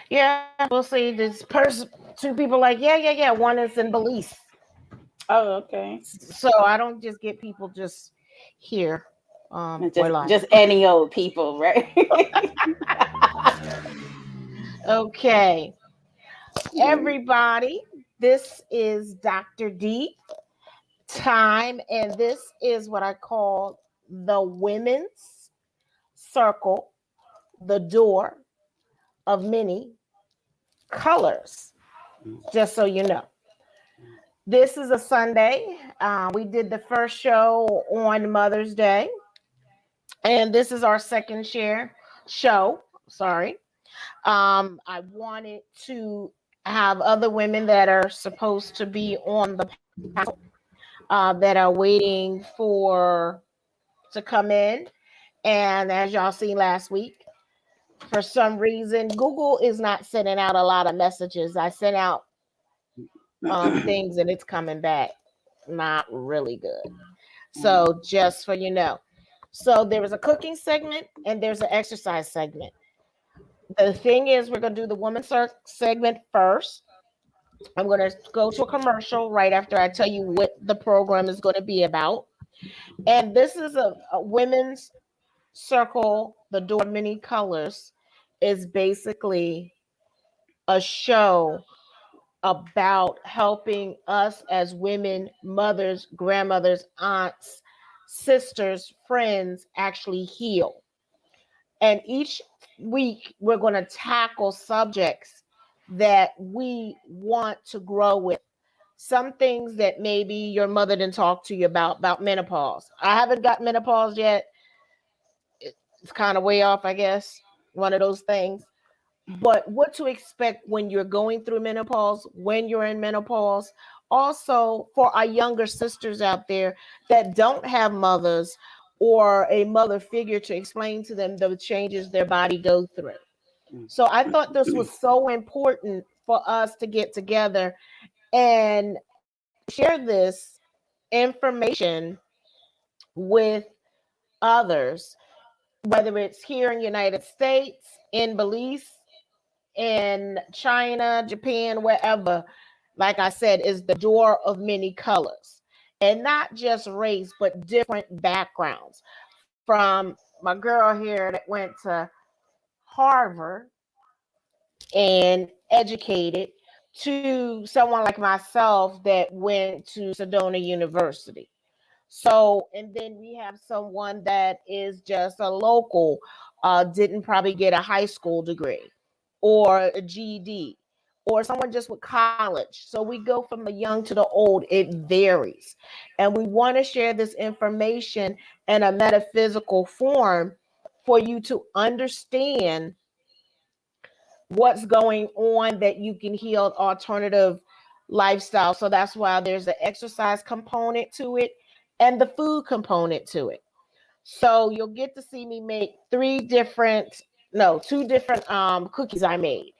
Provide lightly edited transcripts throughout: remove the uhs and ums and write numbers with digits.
Yeah, we'll see. This person, two people like, yeah. One is in Belize. Oh, okay. So I don't just get people just here And for just life. any old people, right? Okay, Mhm. everybody, this is Dr. D time, and this is what I call the women's circle, the door of many colors, just so you know. This is a Sunday. We did the first show on Mother's Day, and this is our second share show. Sorry. I wanted to have other women that are supposed to be on the panel that are waiting for to come in. And as y'all seen last week, for some reason, Google is not sending out a lot of messages. I sent out things and it's coming back not really good. So just for you know. So there was a cooking segment and there's an exercise segment. The thing is, we're going to do the woman segment first. I'm going to go to a commercial right after I tell you what the program is going to be about. And this is a women's circle, the door of many colors, is basically a show about helping us as women, mothers, grandmothers, aunts, sisters, friends actually heal. And each week, we're going to tackle subjects that we want to grow with. Some things that maybe your mother didn't talk to you about menopause. I haven't got menopause yet. It's kind of way off, I guess. One of those things. But what to expect when you're going through menopause, when you're in menopause. Also, for our younger sisters out there that don't have mothers or a mother figure to explain to them the changes their body go through. So I thought this was so important for us to get together and share this information with others, whether it's here in the United States, in Belize, in China, Japan, wherever, like I said, is the door of many colors. And not just race, but different backgrounds. From my girl here that went to Harvard and educated to someone like myself that went to Sedona University. So, and then we have someone that is just a local, didn't probably get a high school degree or a GED, or someone just with college. So we go from the young to the old, it varies. And we want to share this information in a metaphysical form for you to understand what's going on that you can heal alternative lifestyle. So that's why there's an exercise component to it and the food component to it. So you'll get to see me make two different cookies I made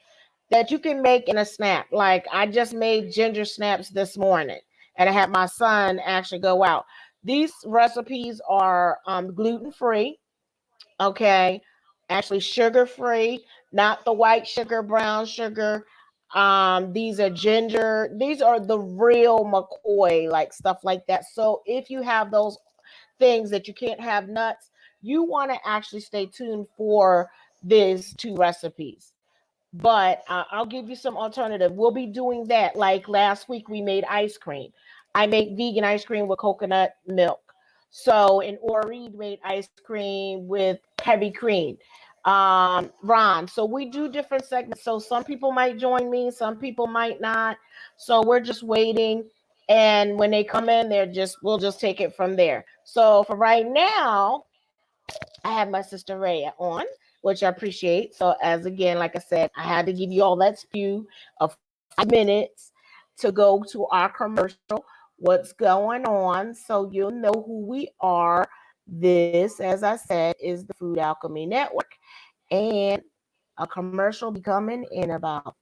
that you can make in a snap. Like I just made ginger snaps this morning and I had my son actually go out. These recipes are gluten free. Okay. Actually sugar free, not the white sugar, brown sugar. These are ginger. These are the real McCoy, like stuff like that. So if you have those things that you can't have nuts, you want to actually stay tuned for these two recipes. But I'll give you some alternative. We'll be doing that. Like last week, we made ice cream. I make vegan ice cream with coconut milk. So, and Ori made ice cream with heavy cream. Ron. So we do different segments. So some people might join me, some people might not. So we're just waiting. And when they come in, we'll just take it from there. So for right now, I have my sister Rhea on, which I appreciate. So as again, like I said, I had to give you all that spew of 5 minutes to go to our commercial, what's going on, so you'll know who we are. This, as I said, is the Food Alchemy Network. And a commercial be coming in about,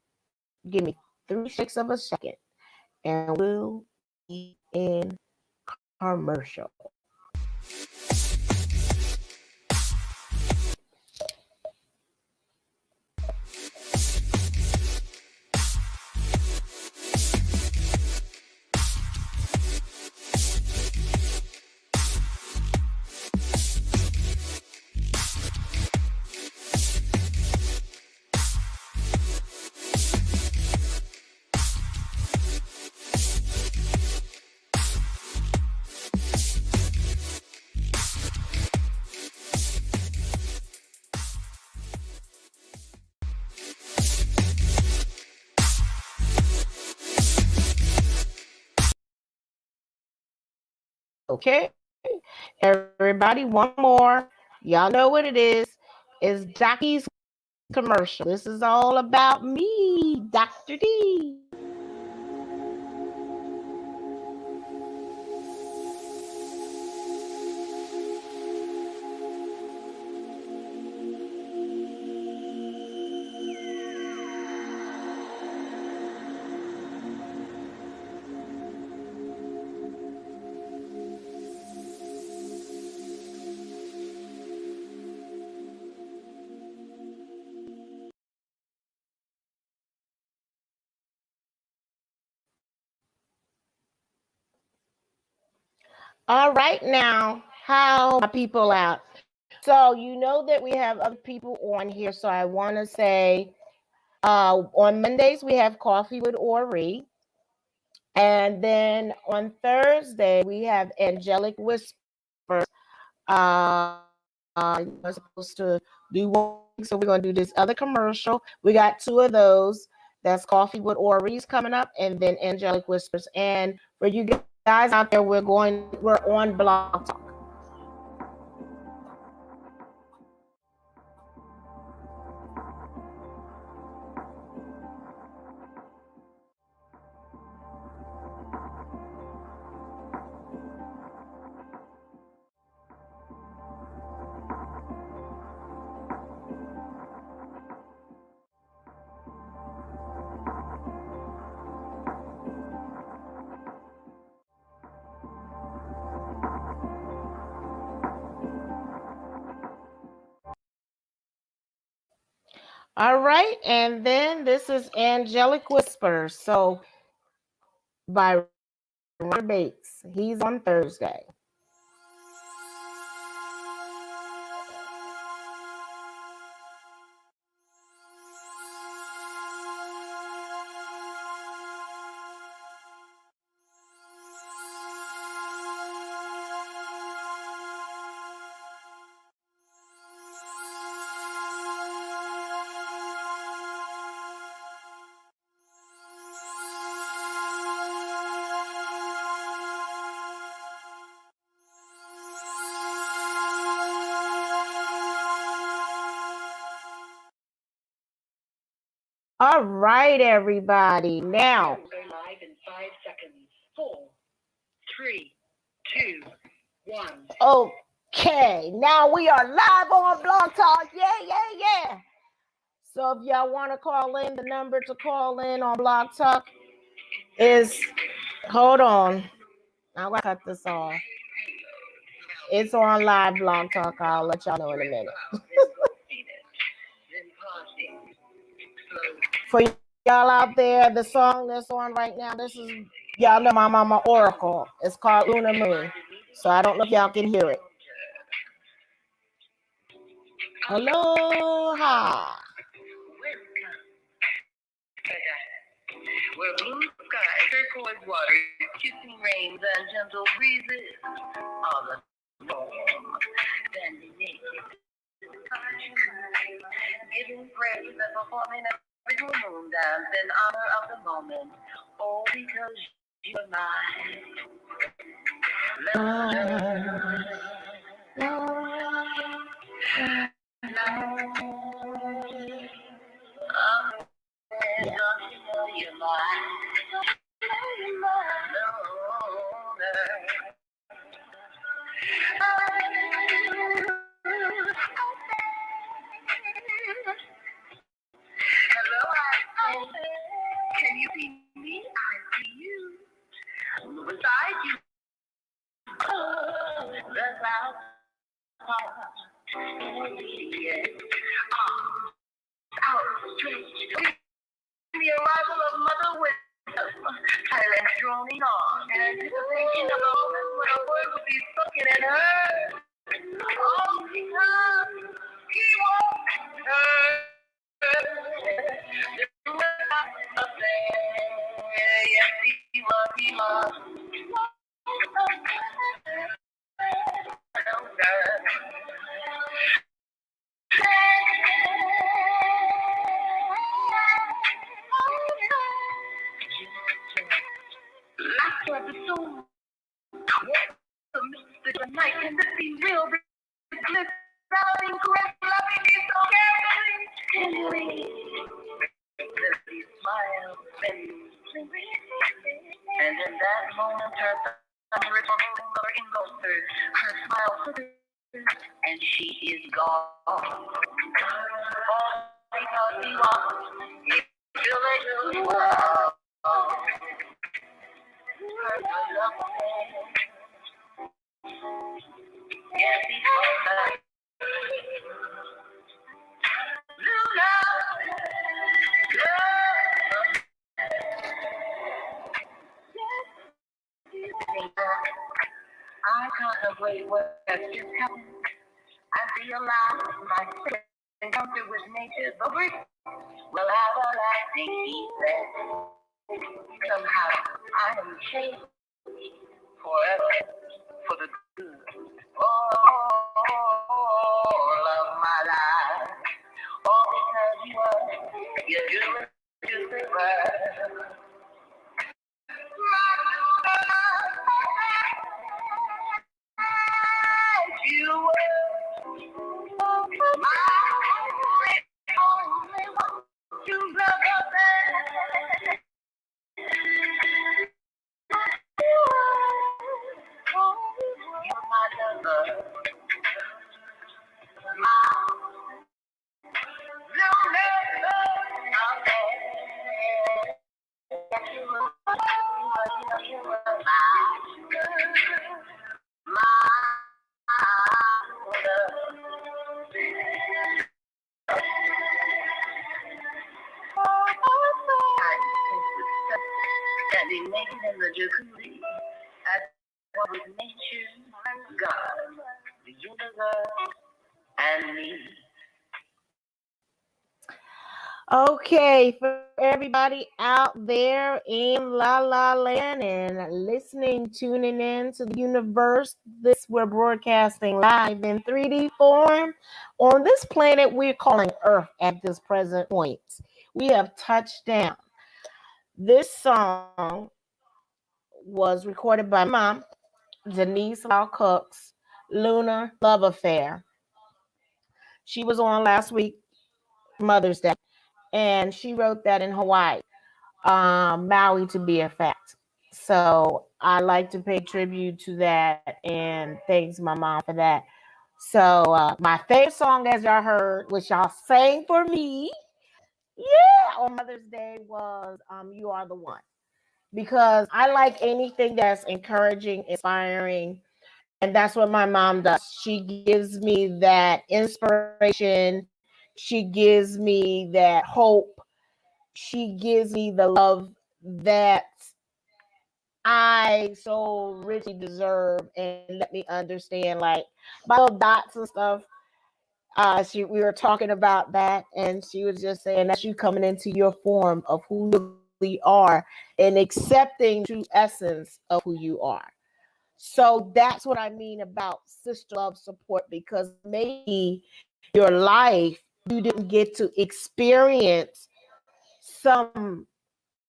give me 3/6 of a second, and we'll be in commercial. Okay, everybody, one more. Y'all know what it is Jackys commercial. This is all about me, Dr. D. All right, now, how my people out? So you know that we have other people on here. So I want to say, on Mondays we have coffee with Ori, and then on Thursday we have angelic whispers. We're supposed to do one, so we're gonna do this other commercial. We got two of those. That's coffee with Ori's coming up, and then angelic whispers. And for you guys out there, we're on Blog Talk. All right, and then this is Angelic Whispers. So by Ron Bates. He's on Thursday. All right, everybody. Now, Go live in 5 seconds. 4, 3, 2, 1. okay. Now we are live on Blog Talk. Yeah. So if y'all want to call in, the number to call in on Blog Talk is, hold on. I'm going to cut this off. It's on live Blog Talk. I'll let y'all know in a minute. For y'all out there, the song that's on right now, this is, y'all know my mama Oracle. It's called Lunar Moon. So I don't know if y'all can hear it. Aloha. Where blue sky, turquoise water, kissing rains, and gentle breezes are the norm. Standing naked, giving praise and performing a ritual moon dance in honor of the moment. All because you are mine. Can you see me? I see you. Beside you. The clouds are outstretched. The arrival of Mother Wisdom. Silence droning on. Anticipation of the moment when a word would be spoken and heard. All because he won't hurt. Yes, he was. Laughter at the soul. What the to be real, because I've been correct, loving me so carefully. Tenderly, Lily smiled, and in that moment, her thunderous holding mother engulfed her. Her smile flickered, and she is gone. All because he was too late. Yes, he told her. I contemplate what has just happened. I realize my encounter with nature, the brief, will have a lasting effect. Somehow I am changed forever for the good. Oh, love my life. All because you do it to prefer. You were my only one to love. You're my lover, my standing naked in the jacuzzi at one with nature, God, the universe, and me. Okay, for everybody out there in La La Land and listening, tuning in to the universe, this we're broadcasting live in 3D form on this planet we're calling Earth at this present point. We have touched down. This song was recorded by my mom, Denise Lau Cook's Lunar Love Affair. She was on last week, Mother's Day, and she wrote that in Hawaii. Maui to be a fact. So I like to pay tribute to that and thanks my mom for that. So my favorite song, as y'all heard, which y'all sang for me, yeah, on Mother's Day was "You Are the One," because I like anything that's encouraging, inspiring, and that's what my mom does. She gives me that inspiration. She gives me that hope. She gives me the love that I so richly deserve and let me understand, like my little dots and stuff. We were talking about that, and she was just saying that's you coming into your form of who you really are and accepting true essence of who you are. So that's what I mean about sister love support, because maybe your life you didn't get to experience some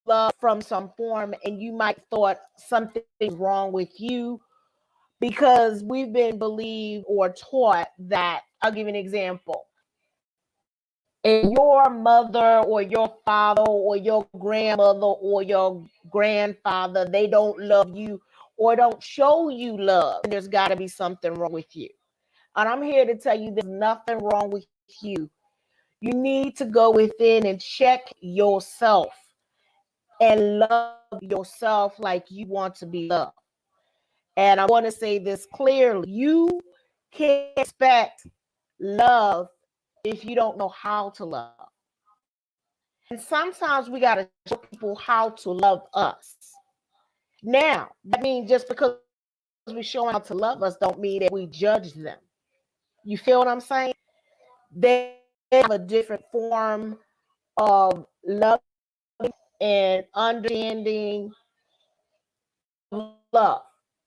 love from some form, and you might thought something wrong with you because we've been believed or taught that. I'll give you an example. If your mother or your father or your grandmother or your grandfather, they don't love you or don't show you love, there's got to be something wrong with you. And I'm here to tell you there's nothing wrong with you. You need to go within and check yourself and love yourself like you want to be loved. And I want to say this clearly. You can't expect love if you don't know how to love. And sometimes we got to show people how to love us. Now, that means just because we show them how to love us don't mean that we judge them. You feel what I'm saying? They have a different form of love and understanding love,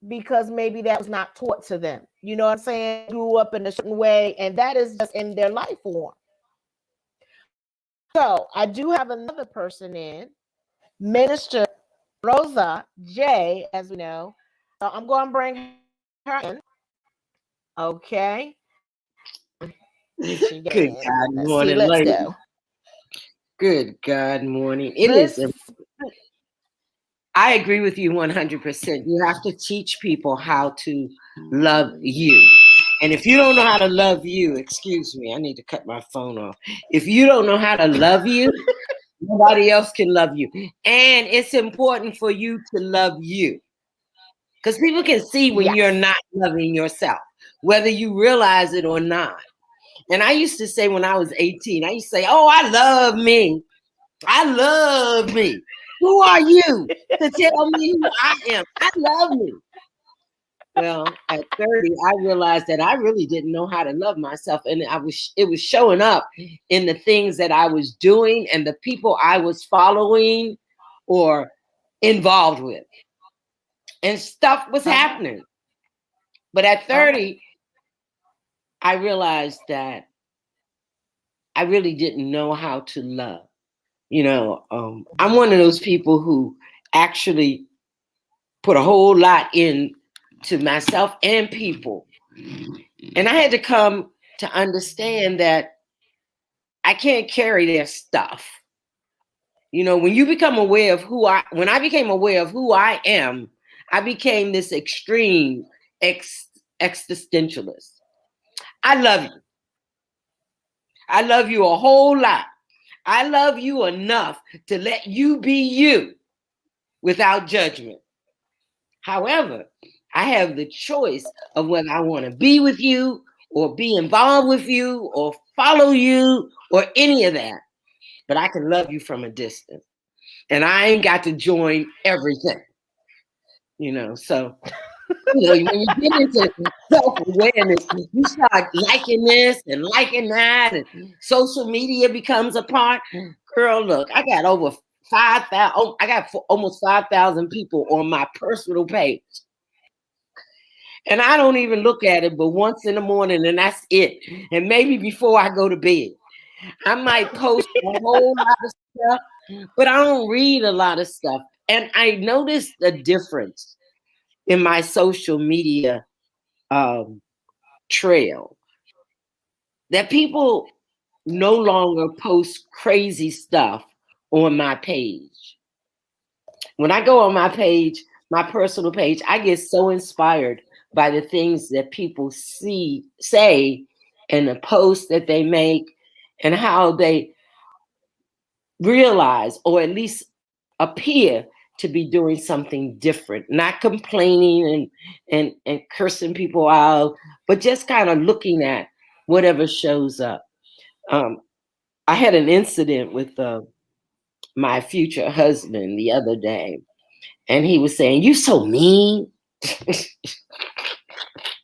because maybe that was not taught to them. You know what I'm saying? Grew up in a certain way, and that is just in their life form. So I do have another person in, Minister Rosa J, as we know. So I'm going to bring her in. Okay. She Good getting. God Let's see. morning, Let's lady. go. Good God morning. It is. This. I agree with you 100%. You have to teach people how to love you. And if you don't know how to love you, excuse me, I need to cut my phone off. If you don't know how to love you, nobody else can love you. And it's important for you to love you. Because people can see when you're Yes. not loving yourself, whether you realize it or not. And I used to say when I was 18, I used to say, oh, I love me. I love me. Who are you to tell me who I am? I love me. Well, at 30, I realized that I really didn't know how to love myself. And it was showing up in the things that I was doing and the people I was following or involved with. And stuff was happening. But at 30, I realized that I really didn't know how to love. I'm one of those people who actually put a whole lot in to myself and people. And I had to come to understand that I can't carry their stuff. When you become aware of when I became aware of who I am, I became this extreme existentialist. I love you. I love you a whole lot. I love you enough to let you be you without judgment. However, I have the choice of whether I want to be with you or be involved with you or follow you or any of that. But I can love you from a distance. And I ain't got to join everything. So when you get into self-awareness, you start liking this and liking that, and social media becomes a part. Girl, look, I got over 5,000. Oh, I got almost 5,000 people on my personal page. And I don't even look at it but once in the morning, and that's it. And maybe before I go to bed. I might post a whole lot of stuff, but I don't read a lot of stuff. And I noticed a difference in my social media trail, that people no longer post crazy stuff on my page. When I go on my page, my personal page, I get so inspired by the things that people say, and the posts that they make, and how they realize, or at least appear to be doing something different, not complaining and cursing people out, but just kind of looking at whatever shows up. I had an incident with my future husband the other day, and he was saying, "You so mean."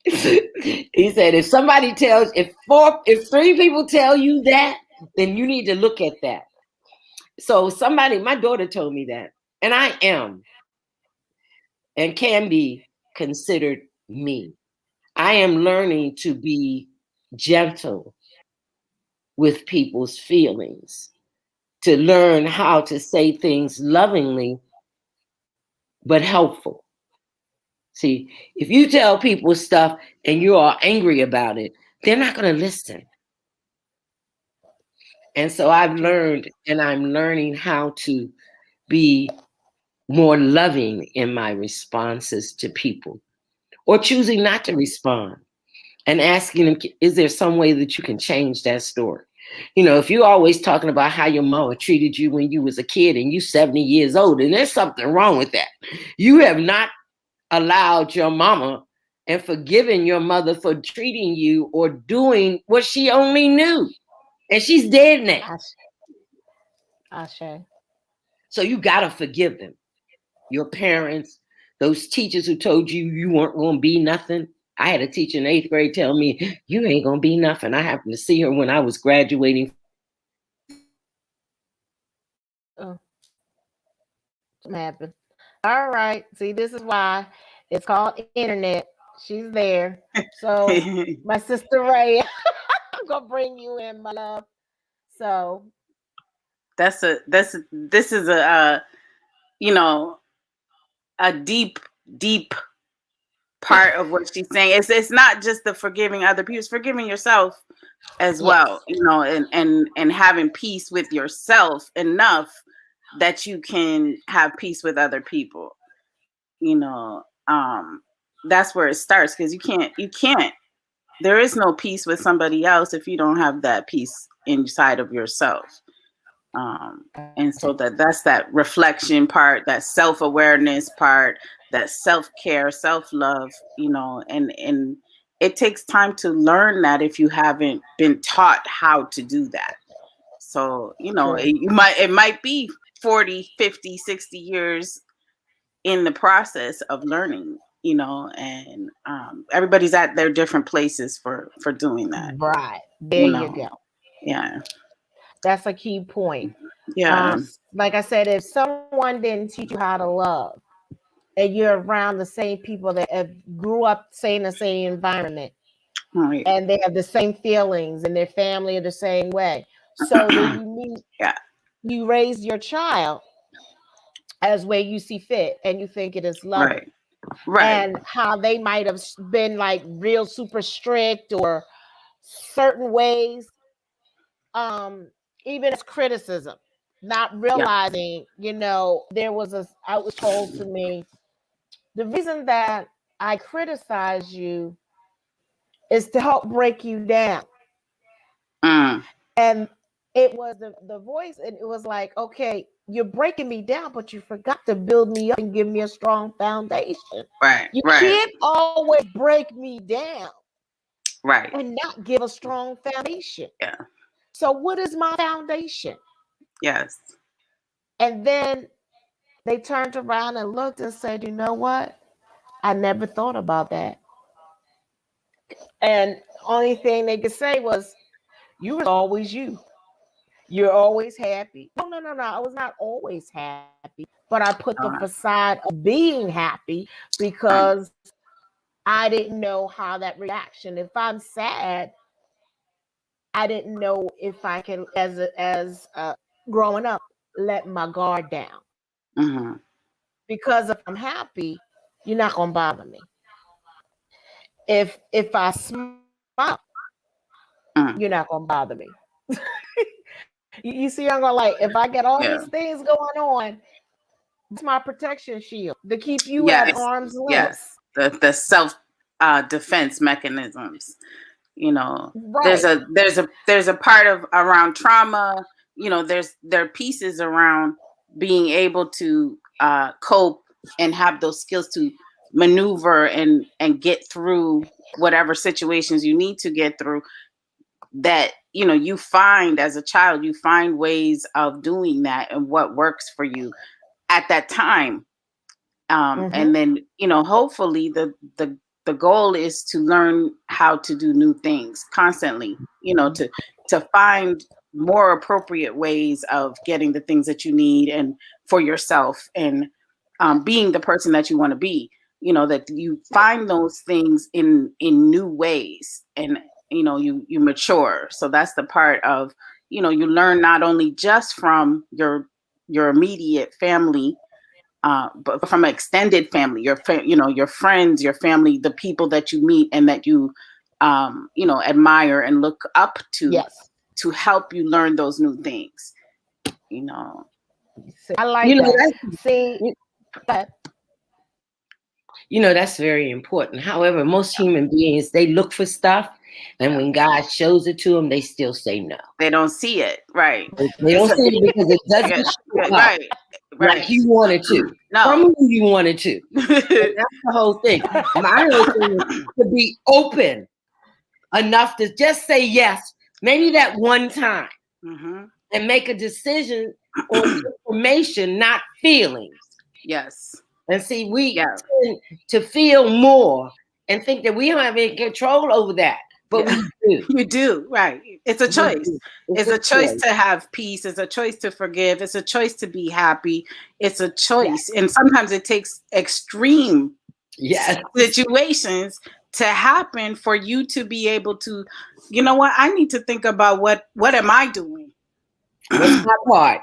He said, if three people tell you that, then you need to look at that. So my daughter told me that, and I am and can be considered me. I am learning to be gentle with people's feelings, to learn how to say things lovingly but helpful. See, if you tell people stuff and you are angry about it, they're not going to listen. And so I've learned, and I'm learning how to be more loving in my responses to people, or choosing not to respond and asking them, is there some way that you can change that story? If you're always talking about how your mama treated you when you was a kid and you 70 years old, and there's something wrong with that. You have not allowed your mama and forgiven your mother for treating you or doing what she only knew. And she's dead now. Ashe. So you got to forgive them. Your parents, those teachers who told you you weren't going to be nothing. I had a teacher in 8th grade tell me, you ain't going to be nothing. I happened to see her when I was graduating from college. Oh, something happened. All right. See, this is why it's called internet. She's there. So, my sister Ray, I'm gonna bring you in, my love. So, this is a you know a deep part of what she's saying. It's not just the forgiving other people, it's forgiving yourself as well, Yes. and having peace with yourself enough that you can have peace with other people. You know, that's where it starts, because you can't there is no peace with somebody else if you don't have that peace inside of yourself. And so that's that reflection part, that self-awareness part, that self-care, self-love, and it takes time to learn that if you haven't been taught how to do that. So, True. it might be 40, 50, 60 years in the process of learning, and everybody's at their different places for doing that, Right. There you you know. go. Yeah. That's a key point. Yeah. Like I said, if someone didn't teach you how to love, and you're around the same people that have grew up, say, in the same environment, Right. and they have the same feelings, and their family are the same way. So then Yeah. you raise your child as way you see fit, and you think it is loving. Right. Right. And how they might have been like real super strict or certain ways, even as criticism, not realizing, there was I was told to me, the reason that I criticize you is to help break you down. Mm. And it was the voice, and it was like, okay, you're breaking me down, but you forgot to build me up and give me a strong foundation. Right. You Right. can't always break me down Right. and not give a strong foundation. Yeah. So what is my foundation? Yes. And then they turned around and looked and said, you know what? I never thought about that. And only thing they could say was, you were always you. You're always happy. No, no, no, no. I was not always happy, but I put the facade of being happy because I didn't know how that reaction. If I'm sad, I didn't know if I can, as growing up, let my guard down. Mm-hmm. Because if I'm happy, you're not gonna bother me. If I smile, you're not gonna bother me. You see, I'm going, like, if I get all these things going on, it's my protection shield to keep you at Yes. arm's length. Yes. The self defense mechanisms. Right. There's a part of around trauma. There are pieces around being able to cope and have those skills to maneuver and get through whatever situations you need to get through, that you find as a child, you find ways of doing that and what works for you at that time. And then hopefully the goal is to learn how to do new things constantly, to find more appropriate ways of getting the things that you need and for yourself, and being the person that you want to be, that you find those things in new ways, and you mature. So that's the part of, you learn not only just from your immediate family, but from an extended family, your friends, your family, the people that you meet and that you admire and look up to, yes, to help you learn those new things. I like that. See, but that's very important. However, most human beings, they look for stuff, and when God shows it to them, they still say no. They don't see it, right? They don't see it because it doesn't show up right. like you wanted to. No. From who you wanted to. That's the whole thing. My whole thing is to be open enough to just say yes, maybe that one time, and make a decision on information, not feelings. Yes. And see, we tend to feel more and think that we don't have any control over that. But we do. You do, right. It's a choice. It's a choice to have peace. It's a choice to forgive. It's a choice to be happy. It's a choice. And sometimes it takes extreme situations to happen for you to be able to, you know what, I need to think about what am I doing? What's my part?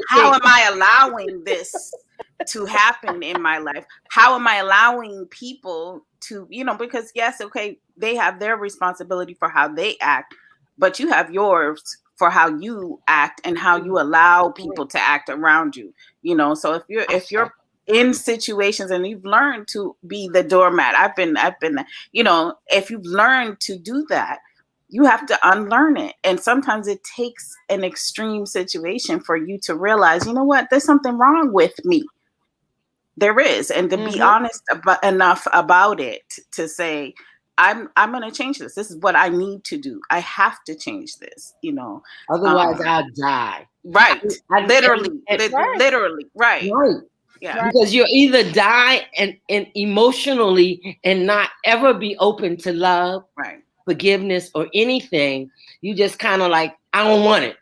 How am I allowing this to happen in my life? How am I allowing people to, because yes, okay, they have their responsibility for how they act, but you have yours for how you act and how you allow people to act around you. So if you're in situations and you've learned to be the doormat, I've been, if you've learned to do that, you have to unlearn it. And sometimes it takes an extreme situation for you to realize, you know what, there's something wrong with me. There is. And to be honest enough about it to say, I'm going to change this. This is what I need to do. I have to change this, Otherwise, I'll die. Right. Literally. Right. Yeah. Because you'll either die and emotionally and not ever be open to love, right, forgiveness, or anything. You just kind of like, I don't want it.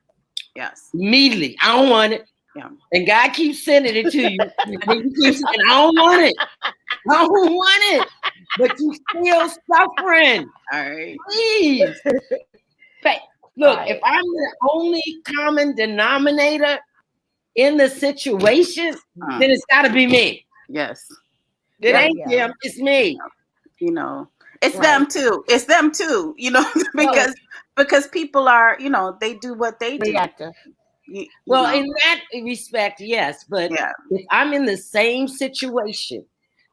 Yes. Immediately, I don't want it. Yeah. And God keeps sending it to you. And you keep saying, I don't want it. I don't want it. But you still suffering. All right. Please. But look, if I'm the only common denominator in the situation, then it's got to be me. Yes. It ain't them, it's me. It's them too. It's them too, because people are, they do what they do. Well, in that respect, yes. But if I'm in the same situation,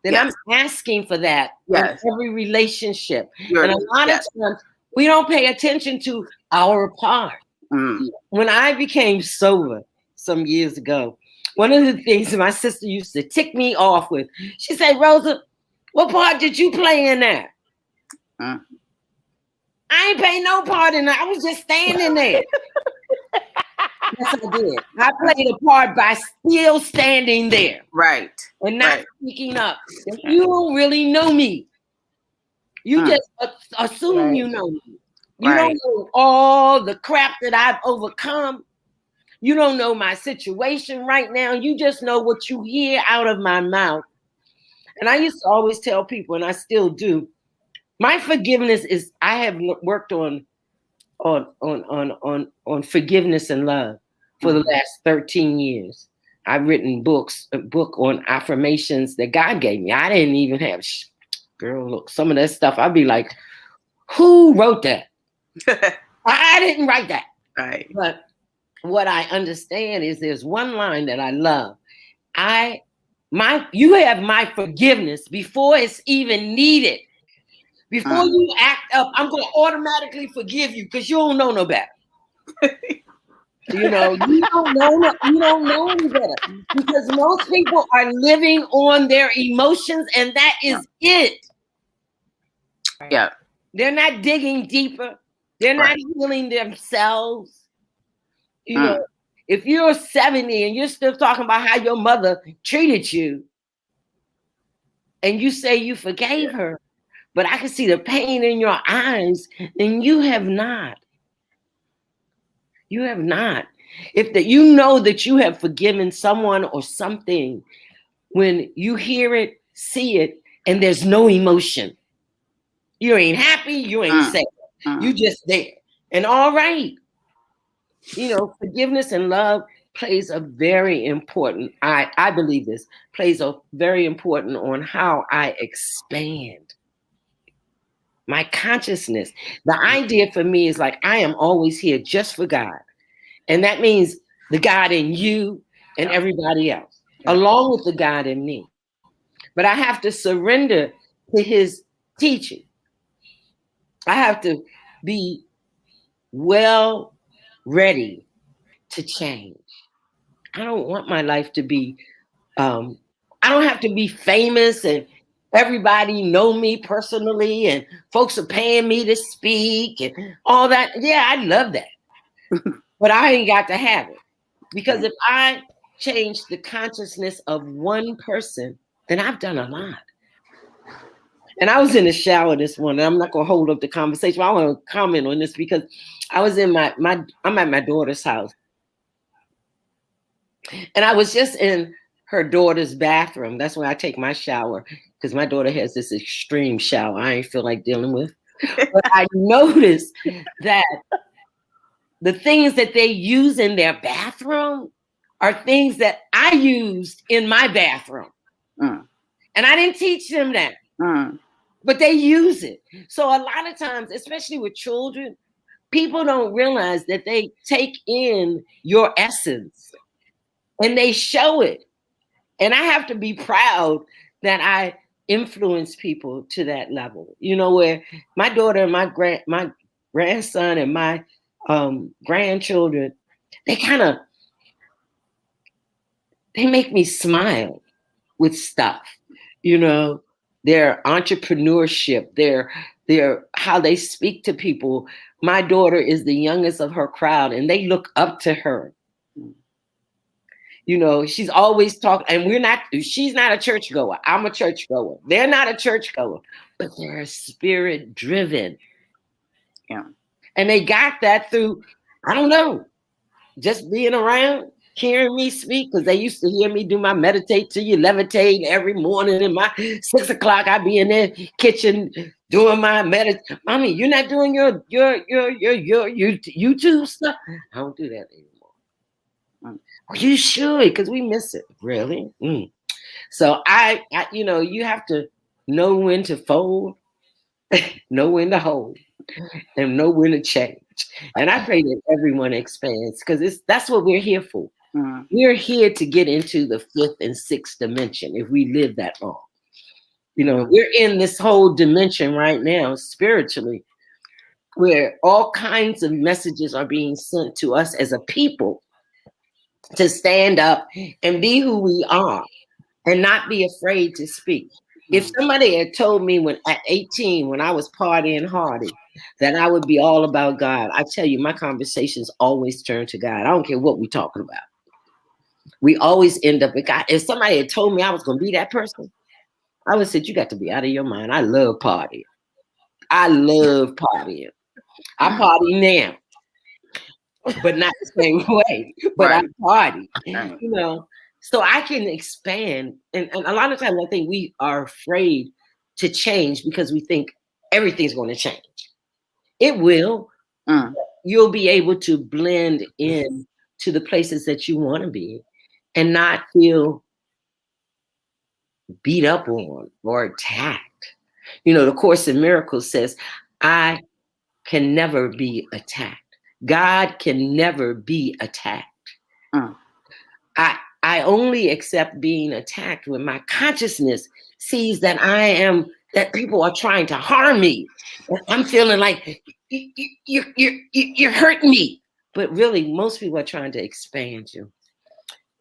then I'm asking for that in every relationship. And a lot of times we don't pay attention to our part. When I became sober some years ago, one of the things my sister used to tick me off with, she said, Rosa, what part did you play in that? I ain't paying no part in that. I was just standing there. Yes, I did. I played a part by still standing there. Right. And not speaking up. You don't really know me. You just assume you know me. You don't know all the crap that I've overcome. You don't know my situation right now. You just know what you hear out of my mouth. And I used to always tell people, and I still do, my forgiveness is, I have worked on forgiveness and love for the last 13 years. I've written a book on affirmations that God gave me. I didn't even have, girl, look, some of that stuff, I'd be like, who wrote that? I didn't write that. Right. But what I understand is there's one line that I love. You have my forgiveness before it's even needed. Before you act up, I'm going to automatically forgive you because you don't know no better. You don't know any better because most people are living on their emotions, and that is it. Yeah. They're not digging deeper. They're not healing themselves. If you're 70 and you're still talking about how your mother treated you, and you say you forgave her, but I can see the pain in your eyes, then you have not. You have not. If you know that you have forgiven someone or something, when you hear it, see it, and there's no emotion, you ain't happy, you ain't sad, you just there. And all right, forgiveness and love plays a very important, I believe this, plays a very important on how I expand my consciousness. The idea for me is like, I am always here just for God. And that means the God in you and everybody else, along with the God in me. But I have to surrender to his teaching. I have to be well ready to change. I don't want my life to be, I don't have to be famous and everybody know me personally and folks are paying me to speak and all that. Yeah, I love that. But I ain't got to have it. Because if I change the consciousness of one person, then I've done a lot. And I was in the shower this morning. I'm not going to hold up the conversation. I want to comment on this because I was in I'm at my daughter's house. And I was just in her daughter's bathroom. That's where I take my shower because my daughter has this extreme shower I ain't feel like dealing with. But I noticed that the things that they use in their bathroom are things that I I used in my bathroom. Mm. And I didn't teach them that, but they use it. So a lot of times, especially with children, people don't realize that they take in your essence and they show it. And I have to be proud that I influence people to that level. You know, where my daughter and my grandson and my grandchildren, they make me smile with stuff. You know, their entrepreneurship, their how they speak to people. My daughter is the youngest of her crowd, and they look up to her. You know, she's always talking, and she's not a churchgoer. I'm a churchgoer. They're not a churchgoer, but they're spirit driven. Yeah. And they got that through, I don't know, just being around, hearing me speak, because they used to hear me do my meditate till you levitate every morning. In my 6 o'clock, I'd be in the kitchen doing my meditate. Mommy, you're not doing your YouTube stuff? I don't do that anymore. You should, because we miss it. Really? So I, you know, you have to know when to fold, know when to hold, and know when to change. And I pray that everyone expands, because that's what we're here for. We're here to get into the 5th and 6th dimension if we live that long. You know, we're in this whole dimension right now, spiritually, where all kinds of messages are being sent to us as a people to stand up and be who we are and not be afraid to speak. If somebody had told me when at 18, when I was partying hardy, that I would be all about God, I tell you, my conversations always turn to God. I don't care what we're talking about. We always end up with God. If somebody had told me I was going to be that person, I would have said, you got to be out of your mind. I love partying. I love partying. I party now, but not the same way. But I party, you know, so I can expand. And a lot of times I think we are afraid to change because we think everything's going to change. It will. You'll be able to blend in to the places that you want to be and not feel beat up on or attacked. You know, the Course in Miracles says, I can never be attacked. God can never be attacked. I only accept being attacked when my consciousness sees that that people are trying to harm me. I'm feeling like you're hurting me. But really, most people are trying to expand you.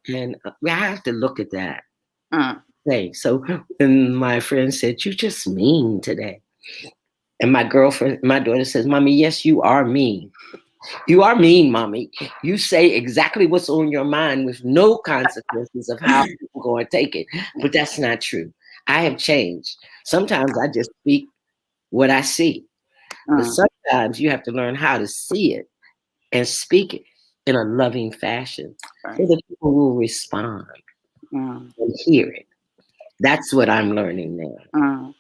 And I have to look at that. So when my friend said, you just mean today. And my daughter says, Mommy, yes, you are mean. You are mean, Mommy. You say exactly what's on your mind with no consequences of how people are going to take it. But that's not true. I have changed. Sometimes I just speak what I see. But sometimes you have to learn how to see it and speak it in a loving fashion so that people will respond and hear it. That's what I'm learning now.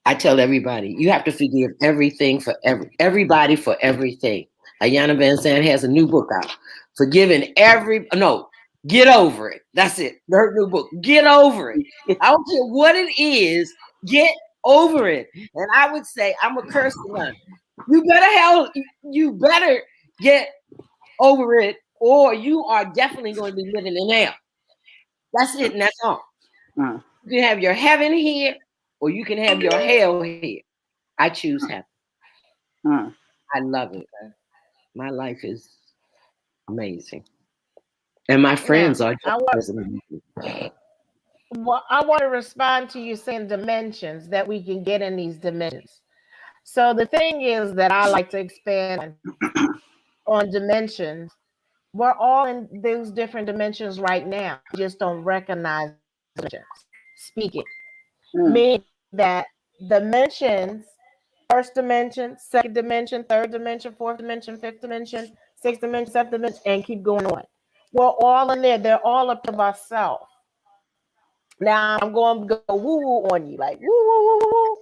I tell everybody, you have to forgive everything for everybody for everything. Ayanna Van Zandt has a new book out. Get over it. That's it. Her new book. Get over it. I don't care what it is. Get over it. And I would say, I'm a cursing one. You better get over it, or you are definitely going to be living in hell. That's it, and that's all. You can have your heaven here, or you can have your hell here. I choose heaven. I love it. My life is amazing. And my friends are just as amazing. Well, I want to respond to you saying dimensions, that we can get in these dimensions. So the thing is that I like to expand on dimensions. We're all in those different dimensions right now. We just don't recognize dimensions. Speak it. Meaning that dimensions, first dimension, second dimension, third dimension, fourth dimension, fifth dimension, sixth dimension, seventh dimension, and keep going on. We're all in there. They're all up of ourselves. Now I'm going to go woo-woo on you, like woo-woo-woo-woo.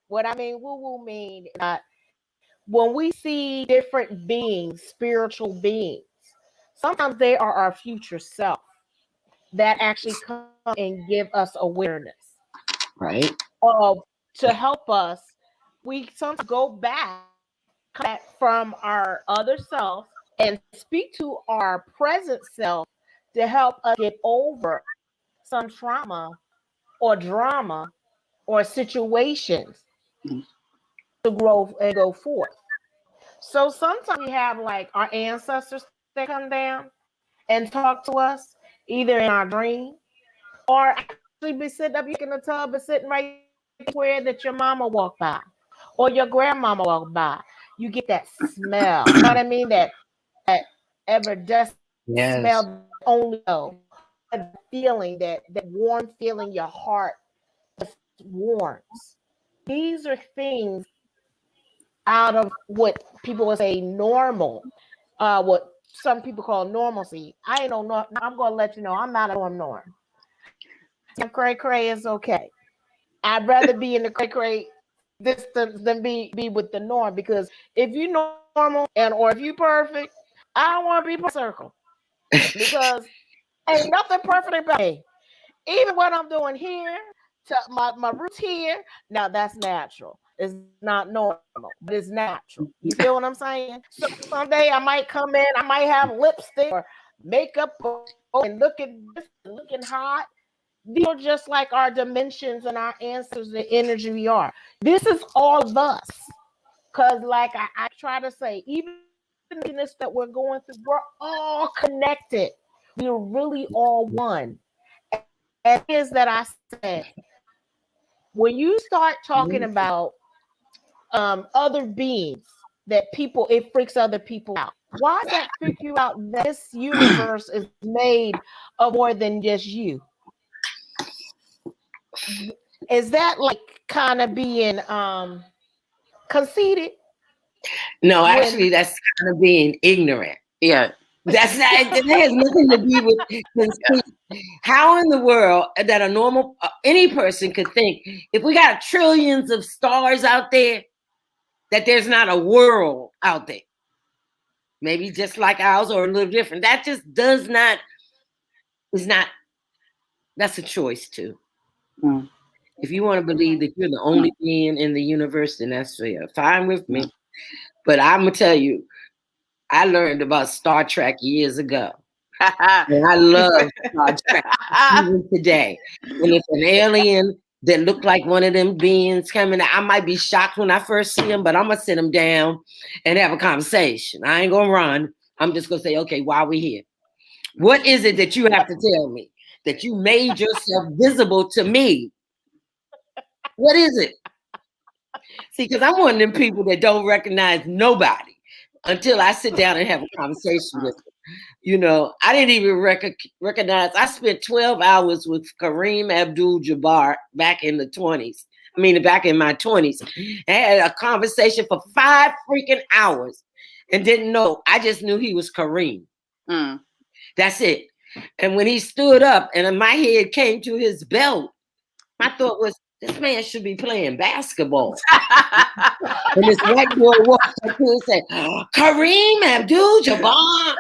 What I mean woo-woo mean that when we see different beings, spiritual beings, sometimes they are our future self that actually come and give us awareness Right. of to help us. We sometimes go back, come back from our other self and speak to our present self to help us get over some trauma or drama or situations to grow and go forth. So sometimes we have like our ancestors that come down and talk to us either in our dream or actually be sitting up in the tub and sitting right where that your mama walked by or your grandmama walked by. You get that smell. You know what I mean? That ever-descent smell Yes. that only know. That feeling, that warm feeling your heart just warms. These are things out of what people would say normal, what some people call normalcy. I ain't no. I'm gonna let you know I'm not a norm. Some cray cray is okay. I'd rather be in the cray cray distance than be with the norm because if you normal and or if you perfect, I don't want to be part of the circle because ain't nothing perfect about me. Even what I'm doing here, to my roots here, now that's natural. It's not normal, but it's natural. You feel what I'm saying? So someday I might come in, I might have lipstick or makeup and looking different, looking hot. These are just like our dimensions and our ancestors, the energy we are. This is all of us. Because, like I try to say, even in this that we're going through, we're all connected. We're really all one. And it is that I said, when you start talking about other beings that people, it freaks other people out. Why does that freak you out? This universe is made of more than just you. Is that like kind of being conceited No, when actually, that's kind of being ignorant. Yeah. That's not. It has nothing to do with conceit. How in the world that a normal any person could think if we got trillions of stars out there that there's not a world out there, maybe just like ours or a little different. That just does not is not. That's a choice too. Mm. If you want to believe that you're the only being in the universe, then that's fair. Fine with me. But I'm gonna tell you, I learned about Star Trek years ago. And I love Star Trek even today. And if an alien that looked like one of them beings coming, I might be shocked when I first see him, but I'm gonna sit him down and have a conversation. I ain't gonna run. I'm just gonna say, okay, why are we here? What is it that you have to tell me? That you made yourself visible to me? What is it? See, because I'm one of them people that don't recognize nobody until I sit down and have a conversation with them. You know, I didn't even recognize. I spent 12 hours with Kareem Abdul-Jabbar back in the 20s. I mean, back in my 20s. I had a conversation for 5 freaking hours and didn't know. I just knew he was Kareem. Mm. That's it. And when he stood up and my head came to his belt, my thought was, this man should be playing basketball. And this white boy walked up to and said, Kareem Abdul-Jabbar.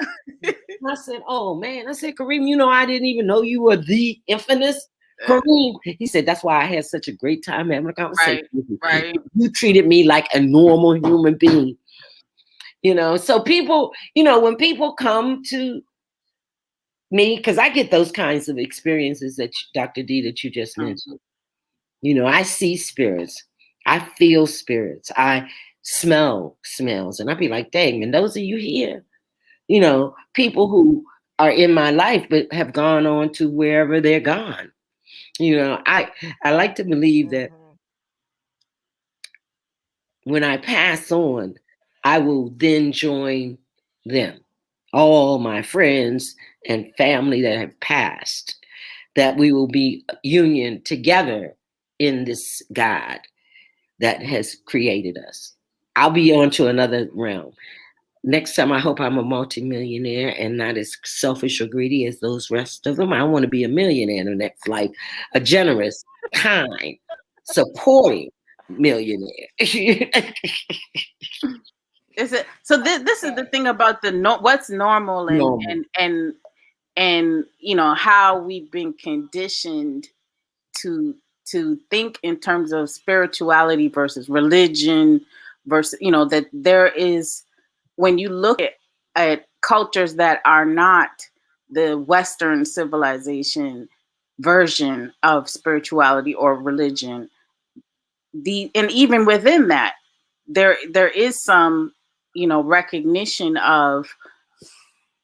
I said, oh man. I said, Kareem, you know, I didn't even know you were the infamous Kareem. He said, that's why I had such a great time having a conversation with you. Right. You treated me like a normal human being. You know, so people, you know, when people come to me, because I get those kinds of experiences that Dr. D that you just mentioned. You know, I see spirits. I feel spirits. I smell smells. And I'd be like, dang, and those of you here, you know, people who are in my life but have gone on to wherever they're gone. You know, I like to believe that when I pass on, I will then join them. All my friends and family that have passed, that we will be union together in this God that has created us. I'll be on to another realm. Next time, I hope I'm a multimillionaire and not as selfish or greedy as those rest of them. I want to be a millionaire in the next life, a generous, kind, supporting millionaire. Is it so? This is the thing about what's normal Normal. and you know how we've been conditioned to think in terms of spirituality versus religion versus, you know, that there is, when you look at cultures that are not the Western civilization version of spirituality or religion, and even within that, there is some, you know, recognition of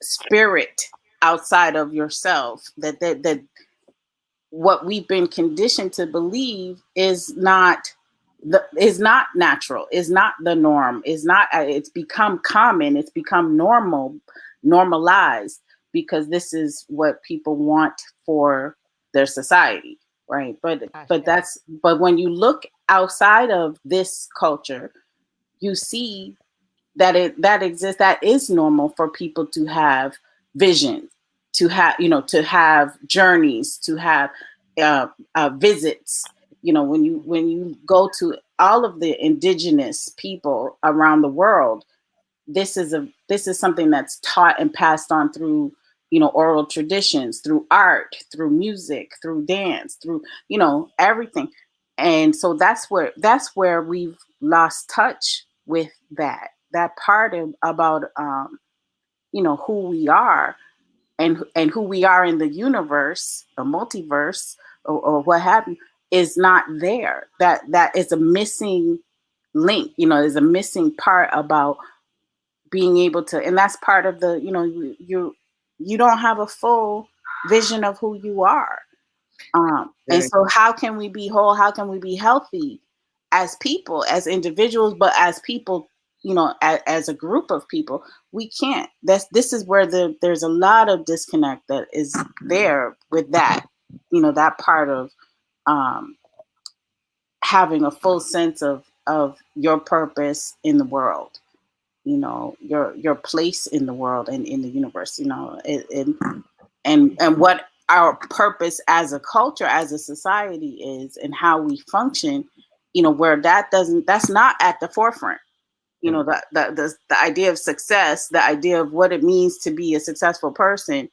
spirit outside of yourself, that what we've been conditioned to believe is not natural, is not the norm, is not, it's become common, it's become normalized, because this is what people want for their society, right? But when you look outside of this culture, you see that exists, that is normal for people to have visions, to have, you know, to have journeys, to have visits. You know, when you go to all of the indigenous people around the world, this is something that's taught and passed on through, you know, oral traditions, through art, through music, through dance, through, you know, everything. And so that's where we've lost touch with that part about you know, who we are, and who we are in the universe, a multiverse, or what have you, is not there. That is a missing link, you know, is a missing part about being able to, and that's part of the, you know, you don't have a full vision of who you are. And so how can we be whole, how can we be healthy as people, as individuals, but as people, you know, as a group of people? We can't. This is where there's a lot of disconnect that is there with that, you know, that part of um having a full sense of your purpose in the world, you know, your place in the world and in the universe, you know, and what our purpose as a culture, as a society is, and how we function, you know, where that's not at the forefront. You know, the idea of success, the idea of what it means to be a successful person,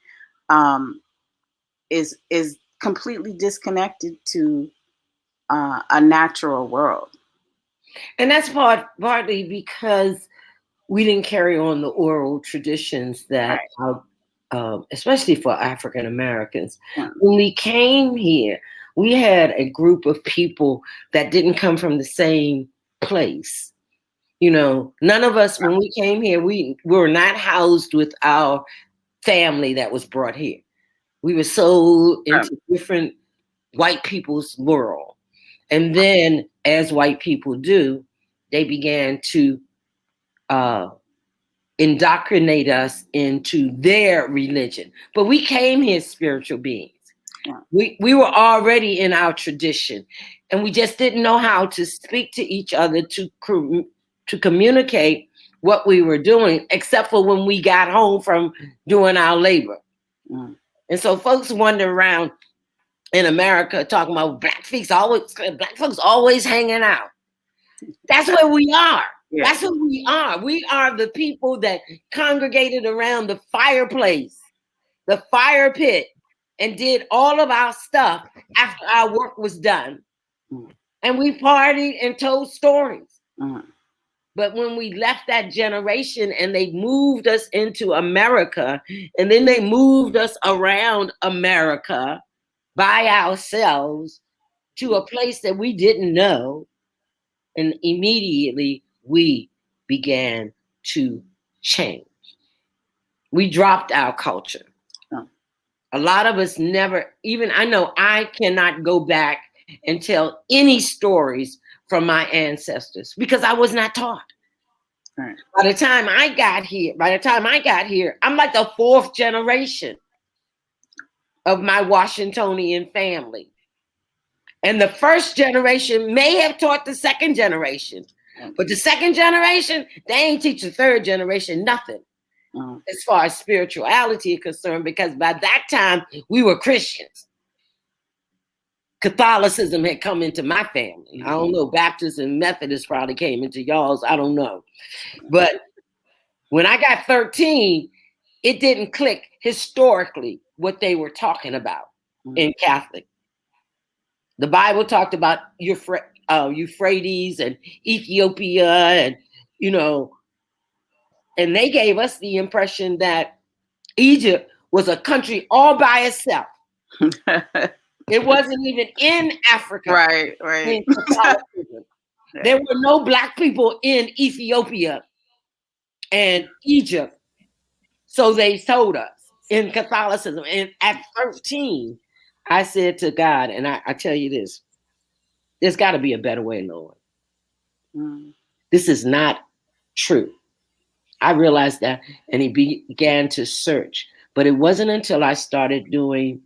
um, is completely disconnected to a natural world. And that's partly because we didn't carry on the oral traditions that, especially for African Americans. Yeah. When we came here, we had a group of people that didn't come from the same place. You know, none of us, when we came here, we were not housed with our family that was brought here. We were so into different white people's world. And then, as white people do, they began to indoctrinate us into their religion. But we came here spiritual beings. Yeah. We were already in our tradition, and we just didn't know how to speak to each other to communicate what we were doing, except for when we got home from doing our labor. Mm. And so folks wander around in America talking about black folks always hanging out. That's where we are. Yeah. That's who we are. We are the people that congregated around the fireplace, the fire pit, and did all of our stuff after our work was done. Mm. And we partied and told stories. Mm. But when we left that generation and they moved us into America, and then they moved us around America by ourselves to a place that we didn't know, and immediately we began to change. We dropped our culture. Oh. A lot of us never, even I know I cannot go back and tell any stories from my ancestors because I was not taught. Right. By the time I got here, I'm like the fourth generation of my Washingtonian family. And the first generation may have taught the second generation. But the second generation, they ain't teach the third generation nothing as far as spirituality is concerned, because by that time we were Christians. Catholicism had come into my family. I don't know, Baptists and Methodists probably came into y'all's, I don't know. But When I got 13, it didn't click historically what they were talking about in Catholic. The Bible talked about Euphrates and Ethiopia, and and they gave us the impression that Egypt was a country all by itself. It wasn't even in Africa. Right. In Catholicism. There were no Black people in Ethiopia and Egypt. So they told us in Catholicism. And at 13, I said to God, and I tell you this, there's got to be a better way, Lord. This is not true. I realized that, and he began to search. But it wasn't until I started doing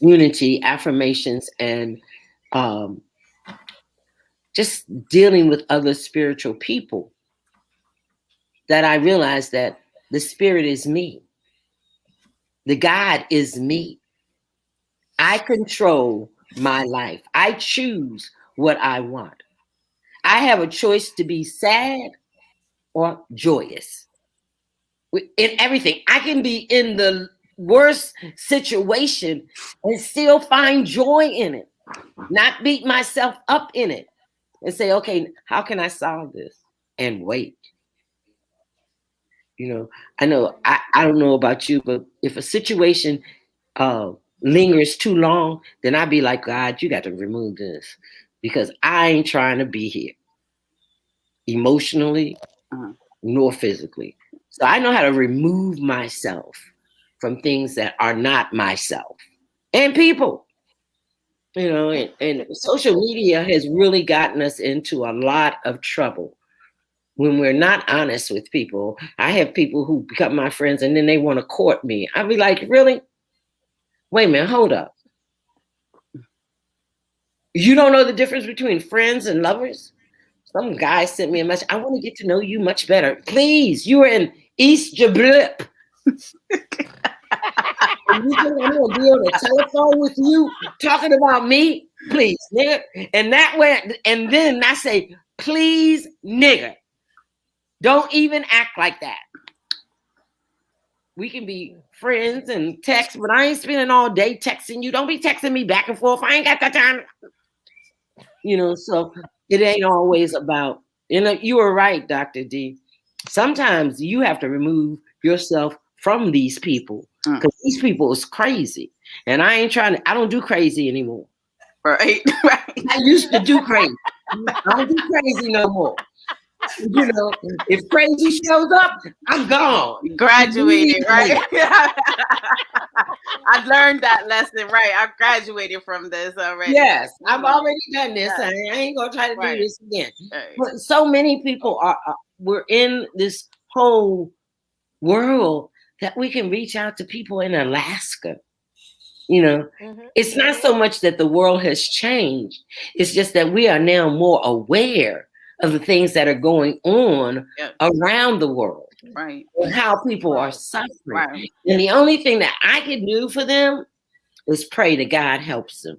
unity, affirmations, and just dealing with other spiritual people that I realized that the spirit is me. The God is me. I control my life. I choose what I want. I have a choice to be sad or joyous. In everything. I can be in the worst situation and still find joy in it. Not beat myself up in it. And say, okay, how can I solve this? And wait. I know, I don't know about you, but if a situation lingers too long, then I'd be like, God, you got to remove this because I ain't trying to be here emotionally nor physically. So I know how to remove myself from things that are not myself and people. And social media has really gotten us into a lot of trouble when we're not honest with people. I have people who become my friends and then they want to court me. I'll be like, really? Wait a minute, hold up. You don't know the difference between friends and lovers? Some guy sent me a message. I want to get to know you much better. Please, you are in East Jablip. And you think I'm gonna be on the telephone with you talking about me? Please, nigga. And that way, and then I say, please, nigga. Don't even act like that. We can be friends and text, but I ain't spending all day texting you. Don't be texting me back and forth. I ain't got that time. So it ain't always about, you were right, Dr. D. Sometimes you have to remove yourself from these people because these people is crazy. And I don't do crazy anymore. Right. I used to do crazy. I don't do crazy no more. If crazy shows up, I'm gone. Graduated, right? I've learned that lesson, right? I've graduated from this already. Yes, I've already done this. I ain't gonna try to do this again. Right. But so many people we're in this whole world that we can reach out to people in Alaska. It's not so much that the world has changed. It's just that we are now more aware of the things that are going on around the world. Right. And how people are suffering. Right. And the only thing that I can do for them is pray that God helps them.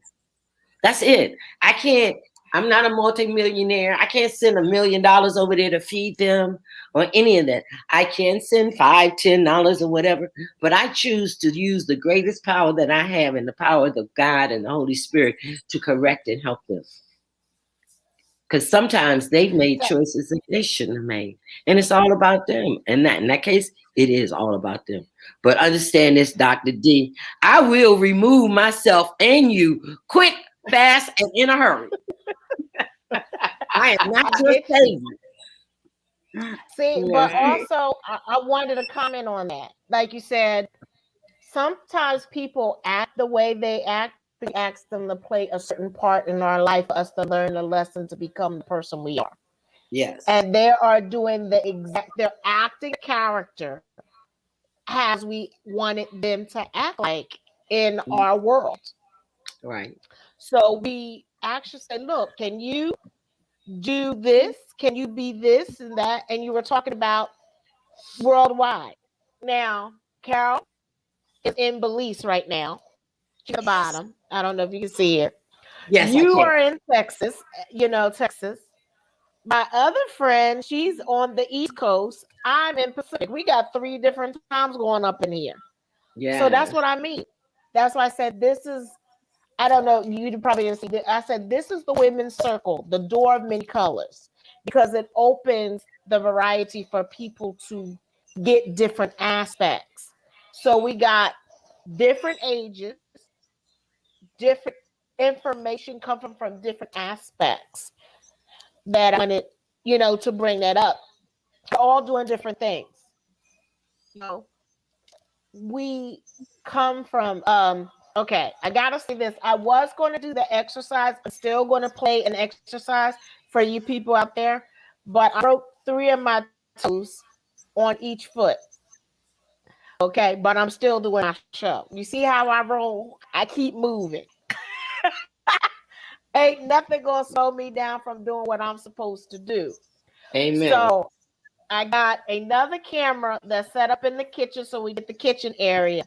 That's it. I'm not a multimillionaire. I can't send $1 million over there to feed them or any of that. I can send $5, $10 or whatever, but I choose to use the greatest power that I have and the power of God and the Holy Spirit to correct and help them. Because sometimes they've made choices that they shouldn't have made. And it's all about them. And in that case, it is all about them. But understand this, Dr. D, I will remove myself and you quick, fast, and in a hurry. I am not your favorite. See, but also I wanted to comment on that. Like you said, sometimes people act the way they act. We ask them to play a certain part in our life for us to learn the lesson to become the person we are. Yes. And they are doing they're acting character as we wanted them to act like in our world. Right. So we actually say, look, can you do this? Can you be this and that? And you were talking about worldwide. Now, Carol is in Belize right now. She's at the bottom. I don't know if you can see her. Yes, you are in Texas, Texas. My other friend, she's on the East Coast. I'm in Pacific. We got 3 different times going up in here. So Yeah. that's what I mean. That's why I said this is, I don't know, you probably didn't see it. I said this is the women's circle, the door of many colors, because it opens the variety for people to get different aspects. So we got different ages, different information coming from different aspects that I wanted, to bring that up. They're all doing different things. You know, we come from okay, I gotta say this. I was going to do the exercise. I'm still going to play an exercise for you people out there, but I broke 3 of my toes on each foot. Okay, but I'm still doing my show. You see how I roll? I keep moving. Ain't nothing gonna slow me down from doing what I'm supposed to do. Amen. So I got another camera that's set up in the kitchen so we get the kitchen area.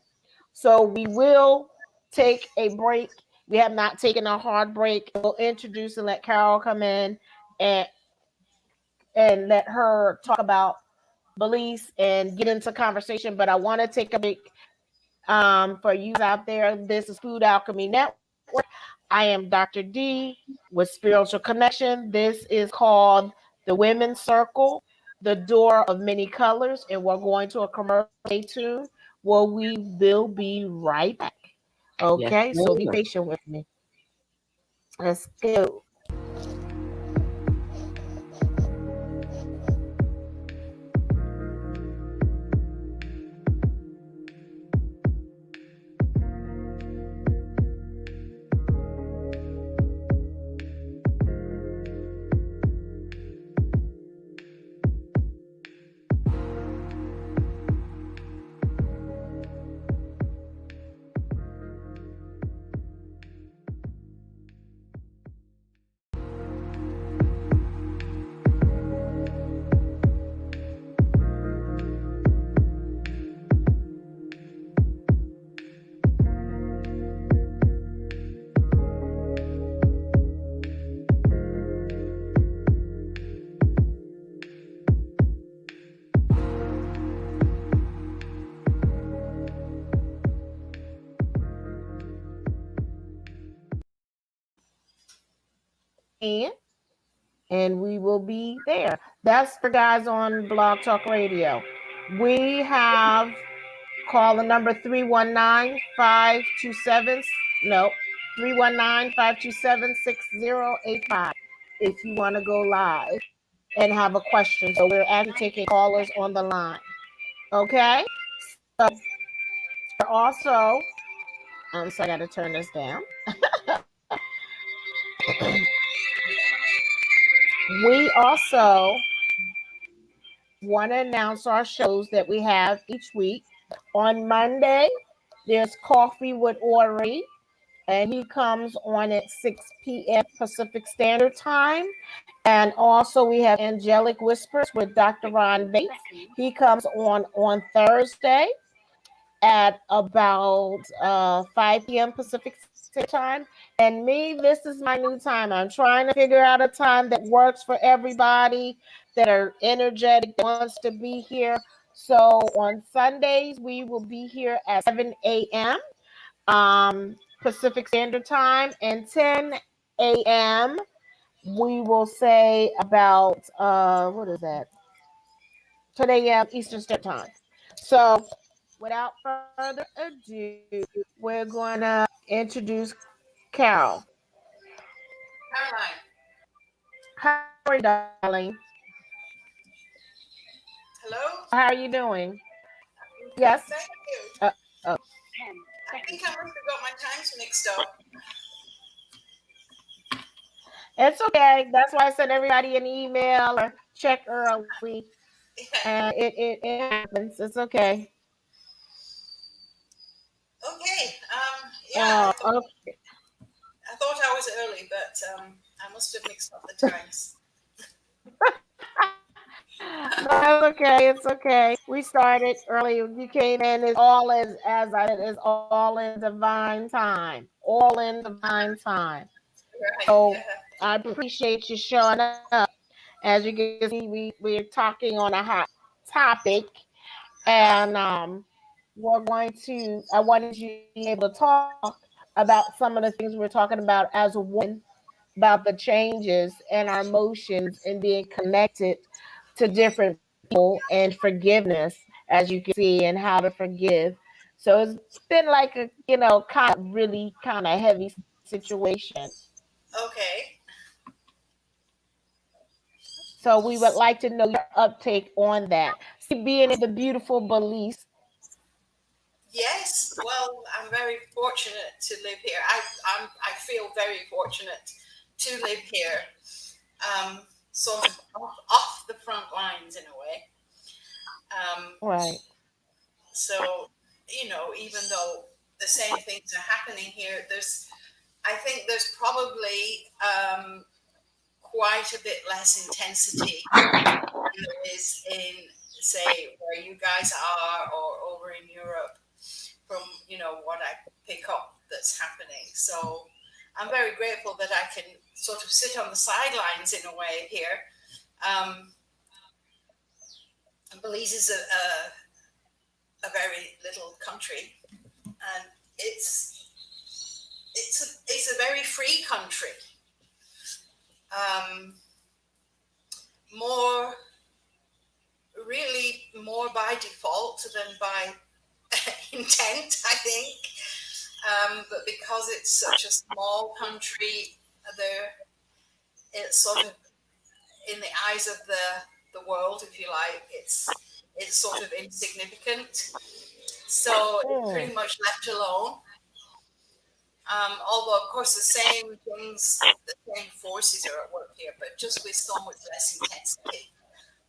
So we will take a break. We have not taken a hard break. We'll introduce and let Carol come in and let her talk about beliefs and get into conversation. But I want to take a break for you out there. This is Food Alchemy Network. I am Dr. D with Spiritual Connection. This is called the Women's Circle, the Door of Many Colors, and we're going to a commercial. Stay tuned. Well, we will be right back. Yes, Okay, so be ma'am. patient with me. Let's go. And we will be there. That's for guys on Blog Talk Radio. We have call the number 319-527, no, 319-527-6085 if you want to go live and have a question. So we're actually taking callers on the line. Okay? So we're also, so I got to turn this down. We also want to announce our shows that we have each week. On Monday, there's Coffee with Ori, and he comes on at 6 p.m. Pacific Standard Time. And also we have Angelic Whispers with Dr. Ron Bates. He comes on Thursday at about 5 p.m. Pacific Standard Time. And me, this is my new time. I'm trying to figure out a time that works for everybody that are energetic, wants to be here. So on Sundays, we will be here at 7 a.m. Pacific Standard Time, and 10 a.m. we will say about what is that? 10 a.m. Eastern Standard Time. So without further ado, we're going to introduce Carol. Caroline. How are you, darling? Hello? How are you doing? Thank Yes. you. Oh, I think I must have got my times mixed up. it's okay. That's why I sent everybody an email or check early. And it happens. It's okay. Okay. Uh, okay. I thought I was early, but I must have mixed up the times. No, it's okay. It's okay. We started early. You came in. It's all as I said, it's all in divine time. All in divine time. Right. So I appreciate you showing up. As you can see, we're talking on a hot topic, and we're going to. I wanted you to be able to talk about some of the things we're talking about as a woman, about the changes and our emotions and being connected to different people and forgiveness, as you can see, and how to forgive. So it's been like a, kind of really kind of heavy situation. Okay. So we would like to know your uptake on that. See, being in the beautiful Belize. Yes. Well, I'm very fortunate to live here. I feel very fortunate to live here. Sort of off the front lines in a way. Um, Right. so even though the same things are happening here, I think there's probably quite a bit less intensity than there is in, say, where you guys are or over in Europe, from what I pick up that's happening. So I'm very grateful that I can sort of sit on the sidelines in a way here. Um, Belize is a very little country, and it's a very free country. Um, more Really more by default than by intent, I think. But because it's such a small country, there it's sort of in the eyes of the world, if you like, it's sort of insignificant. So it's Hmm. pretty much left alone. Although of course the same forces are at work here, but just with so much less intensity.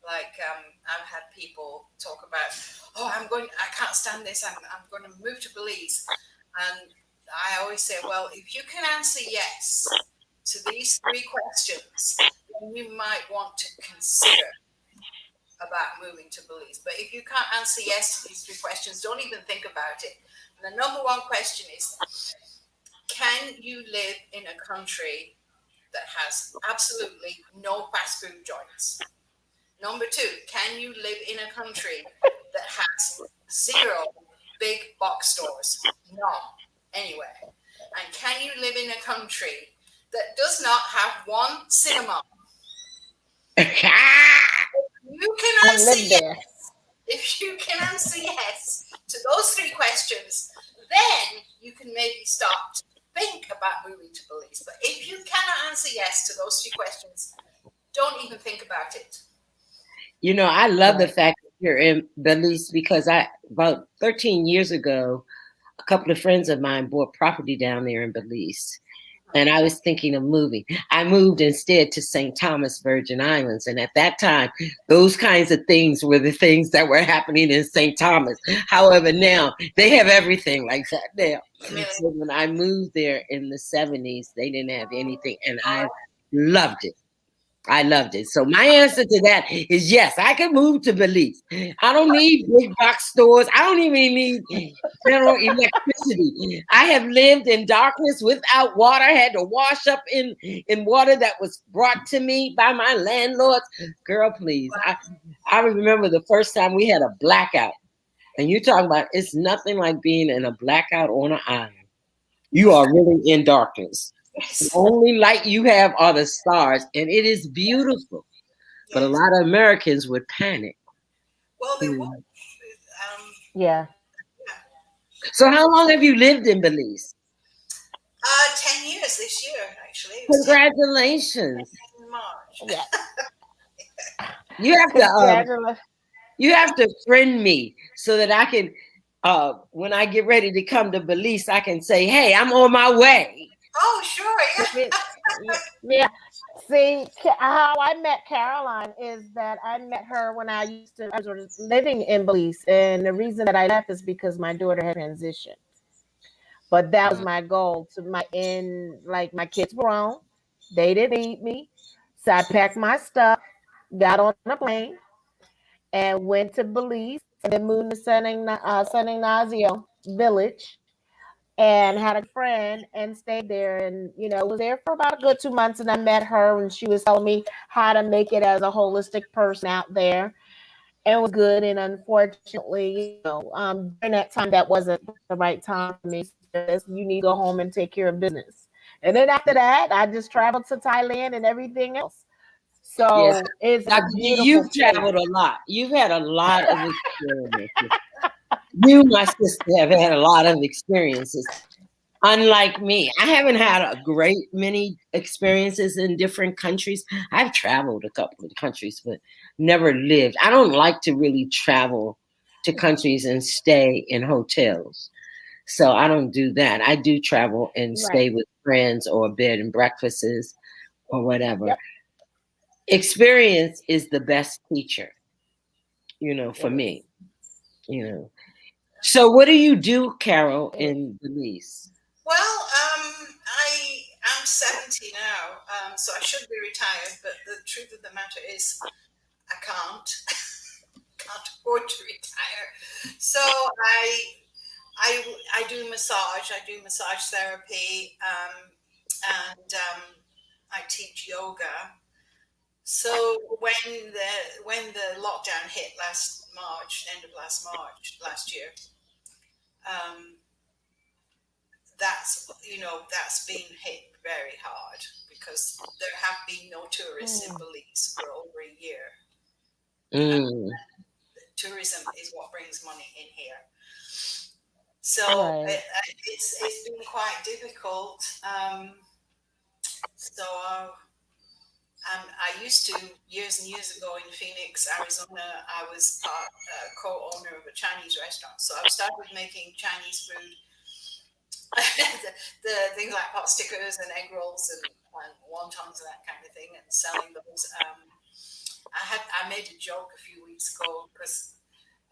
Like I've had people talk about, oh, I can't stand this. I'm going to move to Belize, and I always say, well, if you can answer yes to these three questions, then you might want to consider about moving to Belize. But if you can't answer yes to these three questions, don't even think about it. And the number one question is, can you live in a country that has absolutely no fast food joints? Number two, can you live in a country that has zero big box stores? None, anywhere. And can you live in a country that does not have one cinema? You can I've answer lived yes. there. If you can answer yes to those three questions, then you can maybe start to think about moving to Belize. But if you cannot answer yes to those three questions, don't even think about it. I love the Right. fact that you're in Belize because about 13 years ago, a couple of friends of mine bought property down there in Belize. And I was thinking of moving. I moved instead to St. Thomas, Virgin Islands. And at that time, those kinds of things were the things that were happening in St. Thomas. However, now they have everything like that now. Really. So when I moved there in the 70s, they didn't have anything. And I Oh, loved it. I loved it. So my answer to that is yes, I can move to Belize. I don't need big box stores. I don't even need general electricity. I have lived in darkness without water, had to wash up in water that was brought to me by my landlords. Girl, please. I remember the first time we had a blackout. And you talking about it's nothing like being in a blackout on an island. You are really in darkness. The yes. only light you have are the stars, and it is beautiful. But a Yes. lot of Americans would panic. Well, they would. Mm. Yeah. Yeah. So, how long have you lived in Belize? 10 years this year, actually. It was 10 Congratulations! in March. Yeah. You have to Congratulations. friend me so that I can when I get ready to come to Belize, I can say, "Hey, I'm on my way." Oh, sure. Yeah. Yeah. See, how I met Caroline is that I met her when I was living in Belize, and the reason that I left is because my daughter had transitioned. But that was Uh, my goal to my end. Like my kids were grown, they didn't need me, so I packed my stuff, got on a plane, and went to Belize, and then moved to San Ignacio Village. and had a friend and stayed there, and was there for about a good 2 months, and I met her, and she was telling me how to make it as a holistic person out there, and it was good. And unfortunately, during that time, that wasn't the right time for me. So you need to go home and take care of business. And then after that, I just traveled to Thailand and everything else. Yes. So it's a Dr. D, beautiful you've place. traveled a lot. You've had a lot of experiences. You, my sister, have had a lot of experiences. Unlike me, I haven't had a great many experiences in different countries. I've traveled a couple of countries, but never lived. I don't like to really travel to countries and stay in hotels. So I don't do that. I do travel and Right. stay with friends or bed and breakfasts or whatever. Yep. Experience is the best teacher, for It is. me, you know. So what do you do, Carol, It is. in Belize? Well, I'm 70 now, so I should be retired. But the truth of the matter is, I can't afford to retire. So I do massage. I do massage therapy, and I teach yoga. So when the lockdown hit last March, end of last March last year, um, that's been hit very hard because there have been no tourists in Belize for over a year. Mm, Tourism is what brings money in here. So Right. it's been quite difficult. So I used to, years and years ago in Phoenix, Arizona, I was co-owner of a Chinese restaurant. So I've started making Chinese food, the things like pot stickers and egg rolls and wontons and that kind of thing, and selling those. I made a joke a few weeks ago because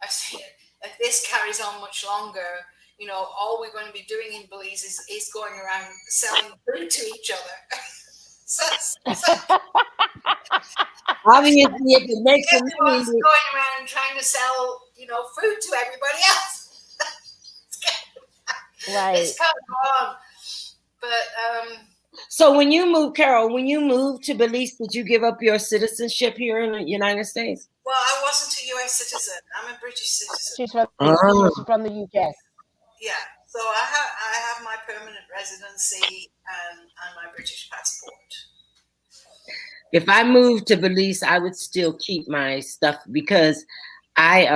I see if this carries on much longer, all we're going to be doing in Belize is going around selling food to each other. so obviously, if it makes a everyone's living, going around trying to sell, food to everybody else. Right. It's kind of wrong. But so when you moved to Belize, did you give up your citizenship here in the United States? well, I wasn't a U.S. citizen. I'm a British citizen. Oh, She's from the UK. Yeah. So I have my permanent residency and my British passport. if I moved to Belize, I would still keep my stuff because I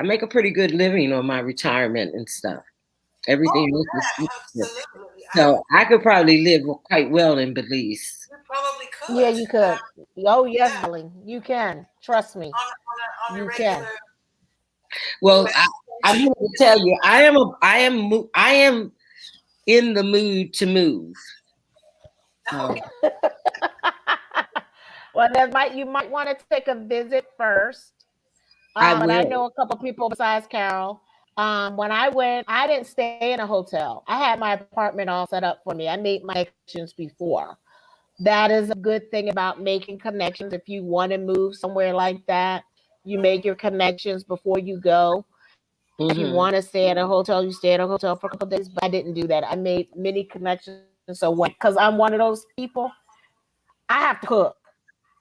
I make a pretty good living on my retirement and stuff. Oh Everything is yeah, absolutely. so I could probably live quite well in Belize. You probably Yeah, could. you could. Oh, yes, Yeah, darling. You can. Trust me. on a You can. regular Well, I'm U.S. here to tell you, I am in the mood to move. Oh, Um, Well, you might want to take a visit first. I But I will. know a couple people besides Carol. When I went, I didn't stay in a hotel. I had my apartment all set up for me. I made my connections before. That is a good thing about making connections. If you want to move somewhere like that, you make your connections before you go. If you want Hmm. to stay at a hotel, you stay at a hotel for a couple of days. But I didn't do that. I made many connections. So because I'm one of those people, I have to cook.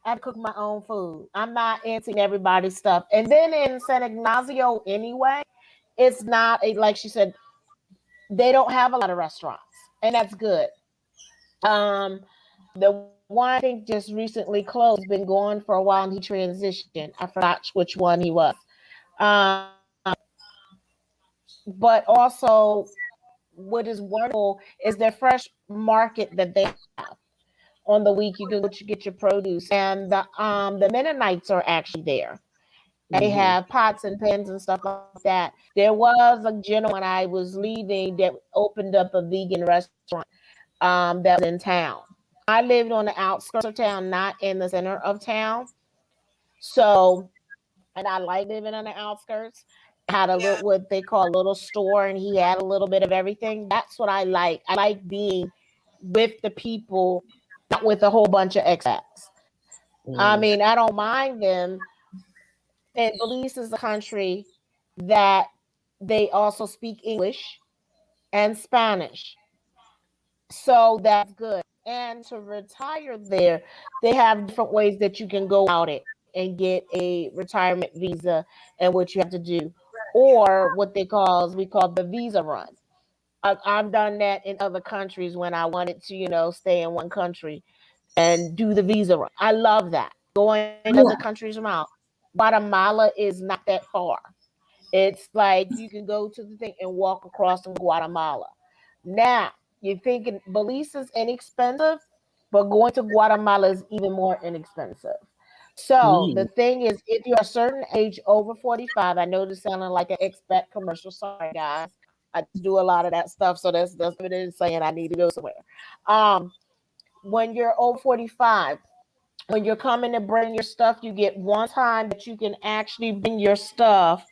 I have to cook my own food. I'm not into everybody's stuff. And then in San Ignacio anyway, it's not like she said, they don't have a lot of restaurants, and that's good. Um, the one I think just recently closed, been going for a while, and he transitioned. I forgot which one he was. Um, but also, what is wonderful is their fresh market that they have. On the week, you can go to get your produce, and the Mennonites are actually there. And they Hmm. have pots and pans and stuff like that. There was a gentleman I was leaving that opened up a vegan restaurant that was in town. I lived on the outskirts of town, not in the center of town. So, and I like living on the outskirts. Had a yeah. little what they call a little store, and he had a little bit of everything. That's what I like. I like being with the people, not with a whole bunch of expats. I Hmm. mean, I don't mind them. And Belize is a country that they also speak English. and Spanish. So that's good. And to retire there, they have different ways that you can go about it and get a retirement visa and what you have to do, or what we call the visa run. I've done that in other countries when I wanted to, stay in one country and do the visa run. I love that. Going other Yeah. countries around. Guatemala is not that far. It's like you can go to the thing and walk across from Guatemala. Now, you're thinking Belize is inexpensive, but going to Guatemala is even more inexpensive. So the Mm. thing is, if you're a certain age over 45, I know this sounded like an expat commercial. Sorry, guys. I just do a lot of that stuff. So that's what it is saying I need to go somewhere. Um, when you're over 45, when you're coming to bring your stuff, you get one time that you can actually bring your stuff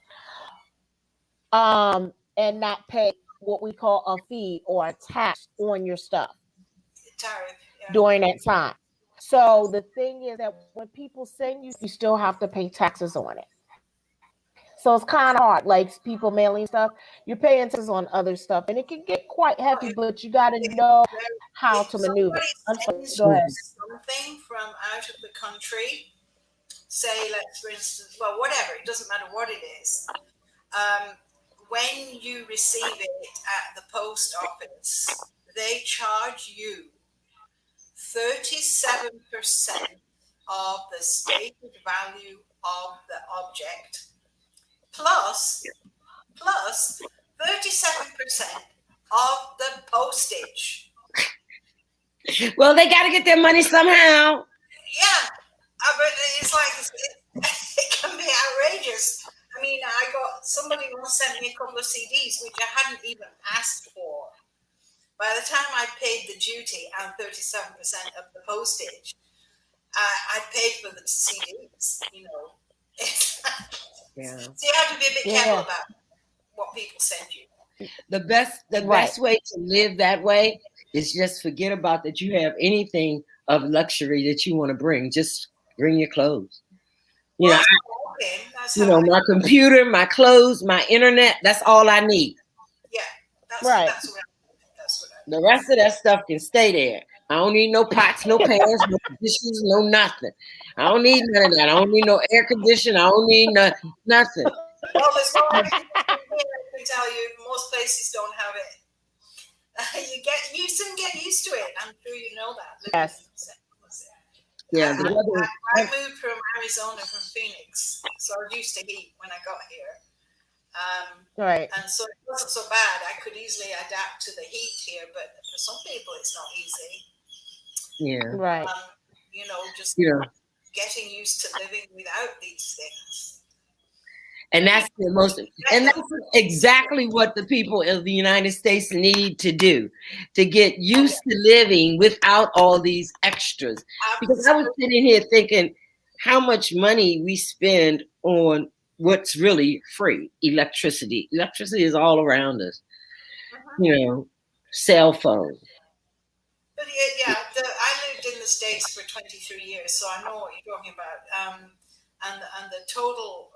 and not pay what we call a fee or a tax on your stuff Tariff, yeah. during that time. So the thing is that when people send you still have to pay taxes on it. So it's kind of hard. Like people mailing stuff, you're paying taxes on other stuff, and it can get quite heavy. Well, But you got to know how if to maneuver. somebody I'm sorry. sends Go you ahead. something from out of the country, say, let's for instance, well, whatever, it doesn't matter what it is. Um, when you receive it at the post office, they charge you 37% of the stated value of the object plus 37% of the postage. Well, they got to get their money somehow. Yeah, but it's like it can be outrageous. I mean, I got somebody once sent me a couple of CDs which I hadn't even asked for. By the time I paid the duty and 37% of the postage, I paid for the CDs. You know, Yeah. so you have to be a bit careful Yeah. about what people send you. The best Right. way to live that way is just forget about that you have anything of luxury that you want to bring. Just bring your clothes. You Well, know, that's how I came. That's you how know, I. my computer, my clothes, my internet, that's all I need. Yeah, Right. that's what I. That's what I The did. rest of that stuff can stay there. I don't need no pots, no pans, no dishes, no nothing. I don't need none of that. I don't need no air conditioning. I don't need nothing. Well, there's no air conditioning here. I can tell you, most places don't have it. You soon get used to it. I'm sure you know that living in Yes. St. Louis. Yeah, the I weather. moved from Arizona from Phoenix, so I was used to heat when I got here. Right. And so it wasn't so bad. I could easily adapt to the heat here, but for some people, it's not easy. Yeah, Right. Just you know, getting used to living without these things. and that's the most, Get and them. that's exactly what the people of the United States need to do to get used to living without all these extras. Because I was Absolutely. sitting here thinking how much money we spend on what's really free electricity. Electricity is all around us, Mhm. you know, cell phone. But yeah, I lived in the States for 23 years, so I know what you're talking about. And the total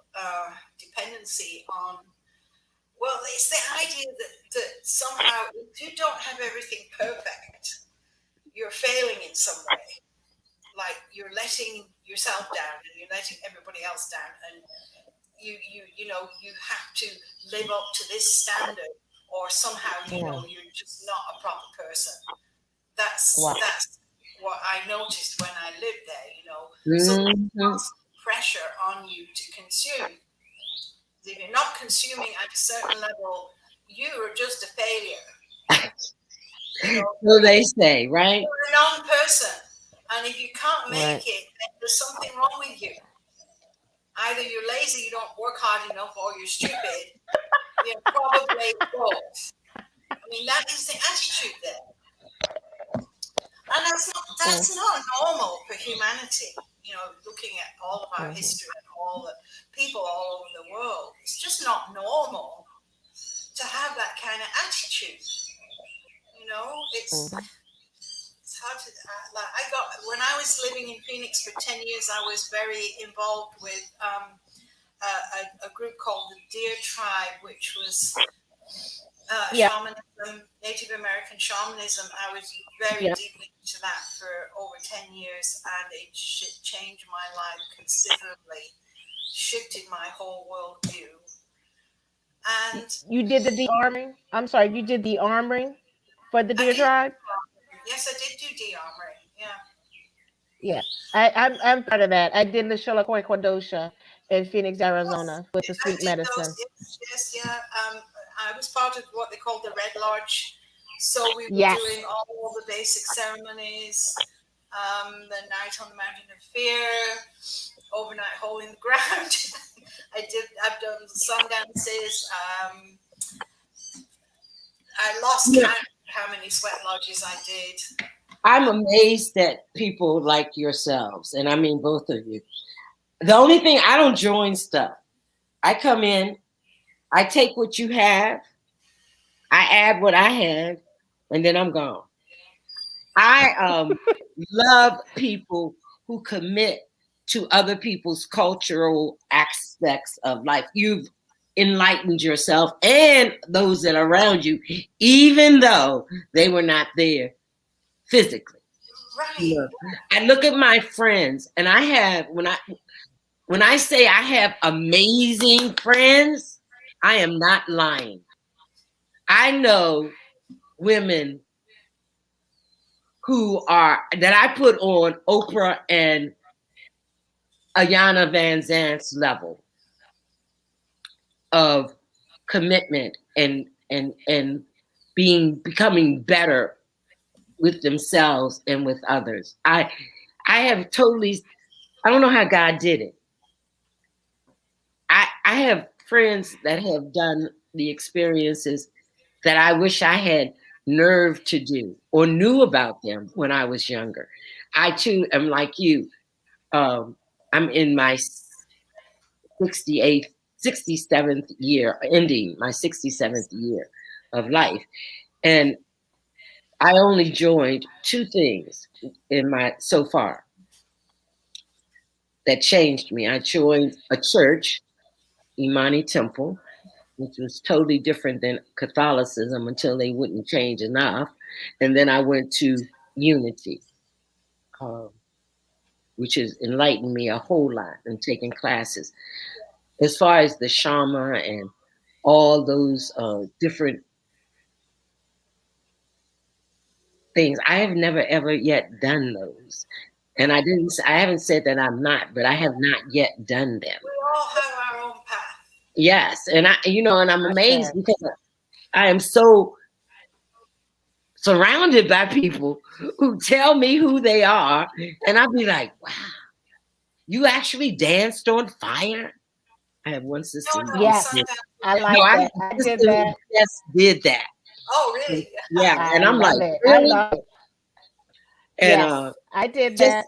dependency on, well, it's the idea that somehow if you don't have everything perfect, you're failing in some way. Like you're letting yourself down and you're letting everybody else down, and you have to live up to this standard, or somehow Yeah. you're just not a proper person. Wow. That's what I noticed when I lived there. So there's Mhm. constant pressure on you to consume. If you're not consuming at a certain level, you are just a failure. So they say, right? You're a non-person, and if you can't make Right. it, then there's something wrong with you. Either you're lazy, you don't work hard enough, or you're stupid. Probably both. I mean, that is the attitude there. And that's Mm, not normal for humanity. Looking at all of our mhm. history and all the people all over the world, it's just not normal to have that kind of attitude. It's Mhm. it's hard to like. I got when I was living in Phoenix for 10 years, I was very involved with a group called the Deer Tribe, which was Yeah. shamanism, Native American shamanism. I was very Yeah. deeply into that for over 10 years, and it changed my life considerably, shifted my whole worldview. And You did the de-armoring. I'm sorry, you did the armoring for the I deer did, tribe. yes, I did do de-armoring. Yeah. Yeah, I'm part of that. I did the Quadosha in Phoenix, Yes, Arizona, with the I sweet did those. medicine. Yes, yes, yeah. I was part of what they called the Red Lodge. So we were Yes. doing all the basic ceremonies, the night on the Mountain of Fear, overnight hole in the ground. I've done sun dances. I lost Yeah, count of how many sweat lodges I did. I'm amazed at people like yourselves, and I mean both of you. The only thing, I don't join stuff. I come in, I take what you have, I add what I have, and then I'm gone. I love people who commit to other people's cultural aspects of life. You've enlightened yourself and those that are around you, even though they were not there physically. You Right. know, I look at my friends, and I have when I say I have amazing friends, I am not lying. I know women who are that I put on Oprah and Ayana Van Zant's level of commitment and becoming better with themselves and with others. I have totally, I don't know how God did it. I have friends that have done the experiences that I wish I had nerve to do or knew about them when I was younger. I too am like you. I'm in my 68th, 67th year, ending my 67th year of life. And I only joined two things in my so far that changed me. I joined a church, Imani Temple, which was totally different than Catholicism until they wouldn't change enough. And then I went to Unity, um, which has enlightened me a whole lot and taking classes. As far as the Shama and all those different things, I have never ever yet done those. And I haven't said that I'm not, but I have not yet done them. We all have our own path. Yes. And and I'm I amazed said, because I am so surrounded by people who tell me who they are. And I'll be like, wow, you actually danced on fire? I have one No, sister who no, just yes, did. sometimes we I dance. No, like I have that. I a sister did who that. just did that. Oh, really? Yeah. I And I'm like, love it. I really? love it. And Yes, I did just, that.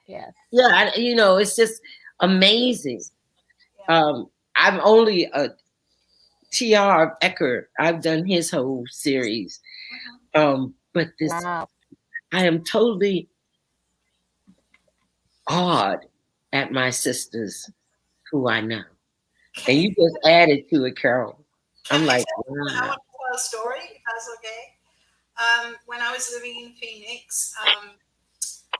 Yes. yeah, it's just amazing. Yeah. I'm only a TR Ecker. I've done his whole series. Mhm. But this, Wow. I am totally awed at my sisters who I know. And you just added to it, Carol. Can I'm I like, tell? I wow. want to tell a story, if that's okay. When I was living in Phoenix,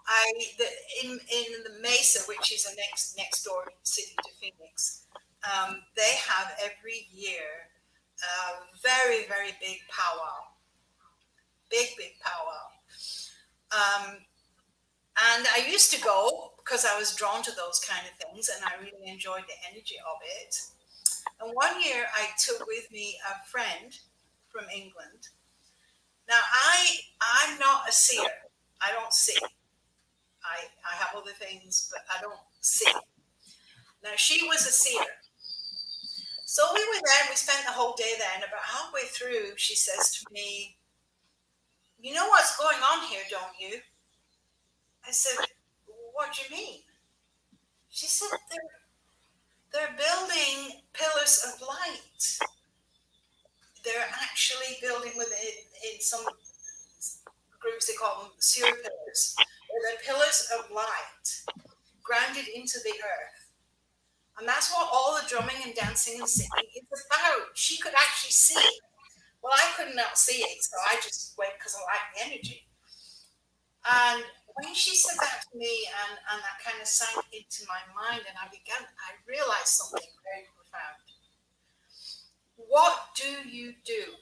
I the, in the Mesa, which is a next door city to Phoenix, they have every year a very big powwow, big powwow. Um, and I used to go because I was drawn to those kind of things, and I really enjoyed the energy of it. And one year, I took with me a friend from England. Now, I'm not a seer. I don't see. I have other things, but I don't see. Now, she was a seer. So we were there and we spent the whole day there. And about halfway through, she says to me, "You know what's going on here, don't you?" I said, "What do you mean?" She said, they're building pillars of light. They're actually building with it in some groups, they call them seer pillars. They're pillars of light grounded into the earth. And that's what all the drumming and dancing and singing is about. She could actually see Well, I could not see it, so I just went because I like the energy. And when she said that to me, and that kind of sank into my mind, and I realized something very profound. What do you do?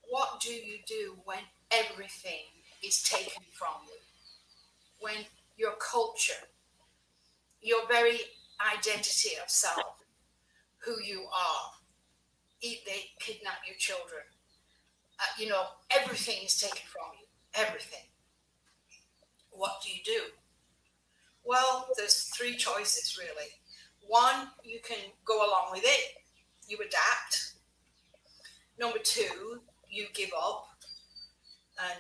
What do you do when everything is taken from you? When your culture, your very identity of self, who you are, they kidnap your children. Everything is taken from you. Everything. What do you do? Well, there's three choices really. One, you can go along with it. You adapt. Number two, you give up and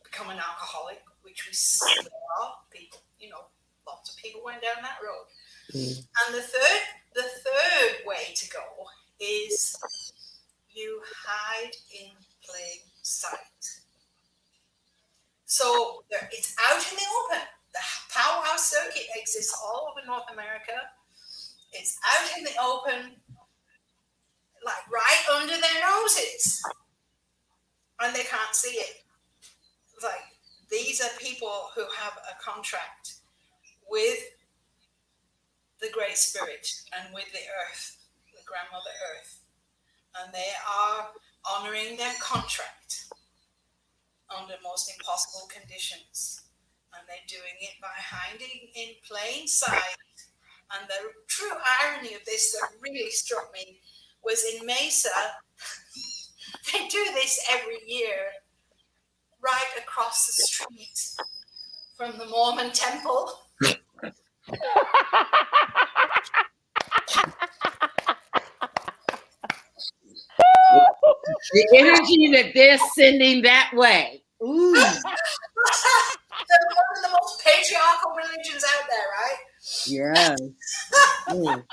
become an alcoholic, which we still are. People, lots of people went down that road. And the third way to go is you hide in plain sight. So it's out in the open. The powerhouse circuit exists all over North America. It's out in the open, like right under their noses, and they can't see it. Like, these are people who have a contract with the Great Spirit and with the earth, the grandmother earth, and they are honoring their contract under most impossible conditions, and they're doing it by hiding in plain sight. And the true irony of this that really struck me was in Mesa, they do this every year right across the street from the Mormon temple. The energy that they're sending that way. Ooh. They're one of the most patriarchal religions out there, right? Yeah. And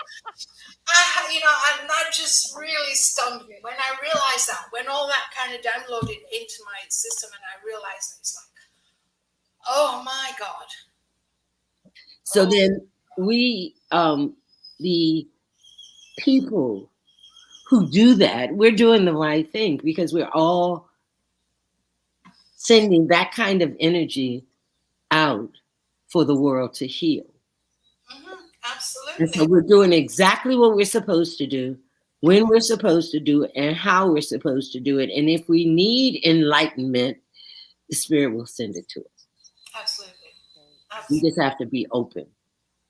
that just really stunned me when I realized that, when all that kind of downloaded into my system, and I realized it's like, oh my God. So then we, the people who do that, we're doing the right thing because we're all sending that kind of energy out for the world to heal. Absolutely. And so we're doing exactly what we're supposed to do, when we're supposed to do it, and how we're supposed to do it. And if we need enlightenment, the Spirit will send it to us. Absolutely. We just have to be open.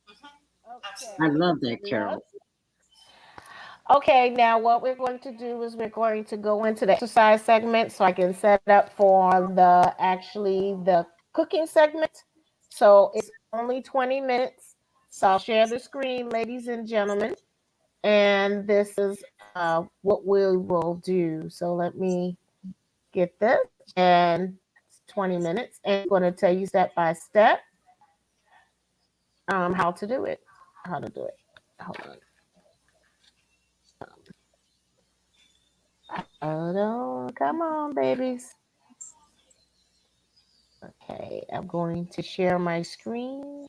Okay. I love that, Carol. Okay, now what we're going to do is we're going to go into the exercise segment so I can set up for the cooking segment. So it's only 20 minutes. So I'll share the screen, ladies and gentlemen. And this is what we will do. So let me get this. And it's 20 minutes. And I'm going to tell you step by step how to do it. How to do it. Hold on. Hold on. Come on, babies. Okay, I'm going to share my screen.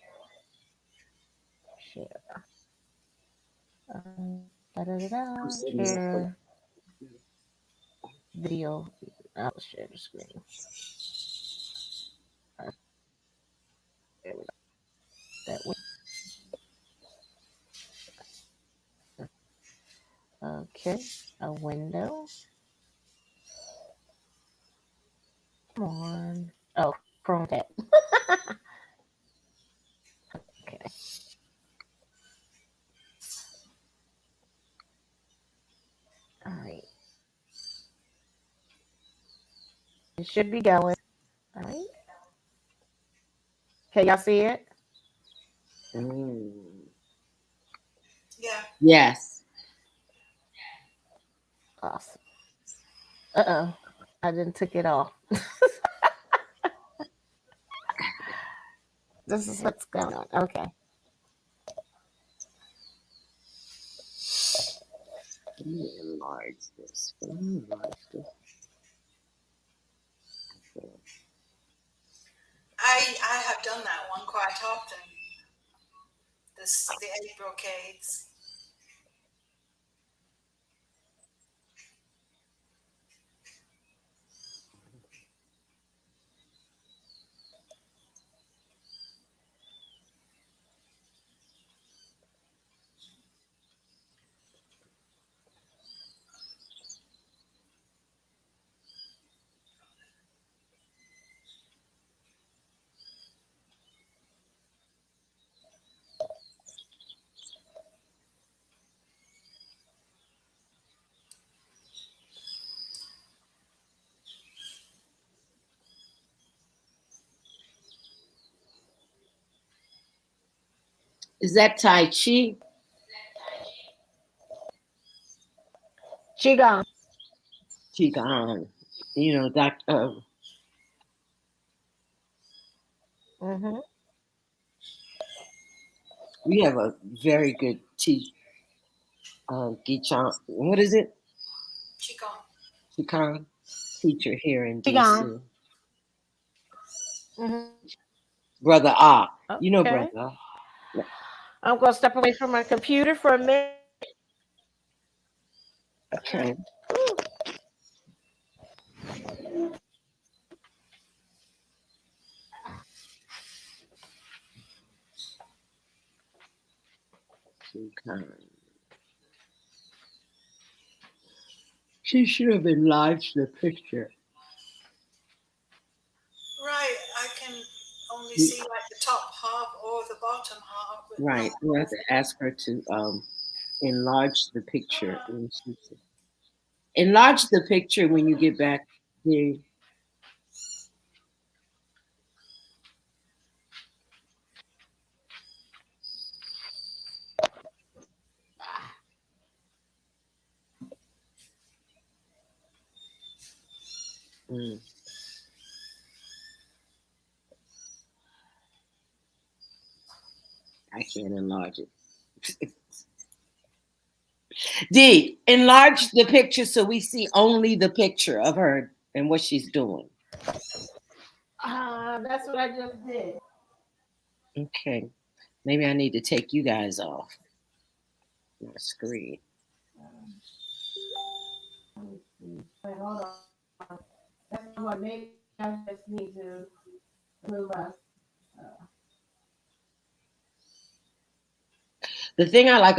Share. Share video. I'll share the screen. There we go. That way. Okay, a window. Come on. Oh, Chrome tab. Okay. All right. It should be going. All right. Can y'all see it? Yeah. Yes. Awesome. Uh-oh. I didn't take it off. This is what's going on. Okay. Let me enlarge this. I have done that one quite often. The egg brocades. Is that Tai Chi? Qigong. Qigong. You know, Mm-hmm. we have a very good Gichon. What is it? Qigong. Qigong teacher here in Qigong. DC. Mm-hmm. Brother Ah. You know Okay. Brother Ah. I'm going to step away from my computer for a minute. Okay. Qigong. She should have enlarged the picture. Right, I can only see like the top half or the bottom half, but Right. not the We whole have to ask her to enlarge the picture. Enlarge the picture when you get back here. Mm, I can't enlarge it. D, enlarge the picture so we see only the picture of her and what she's doing. That's what I just did. Okay. Maybe I need to take you guys off my screen. Let me see. Wait, hold on. That's what maybe I just need to move us. The thing I like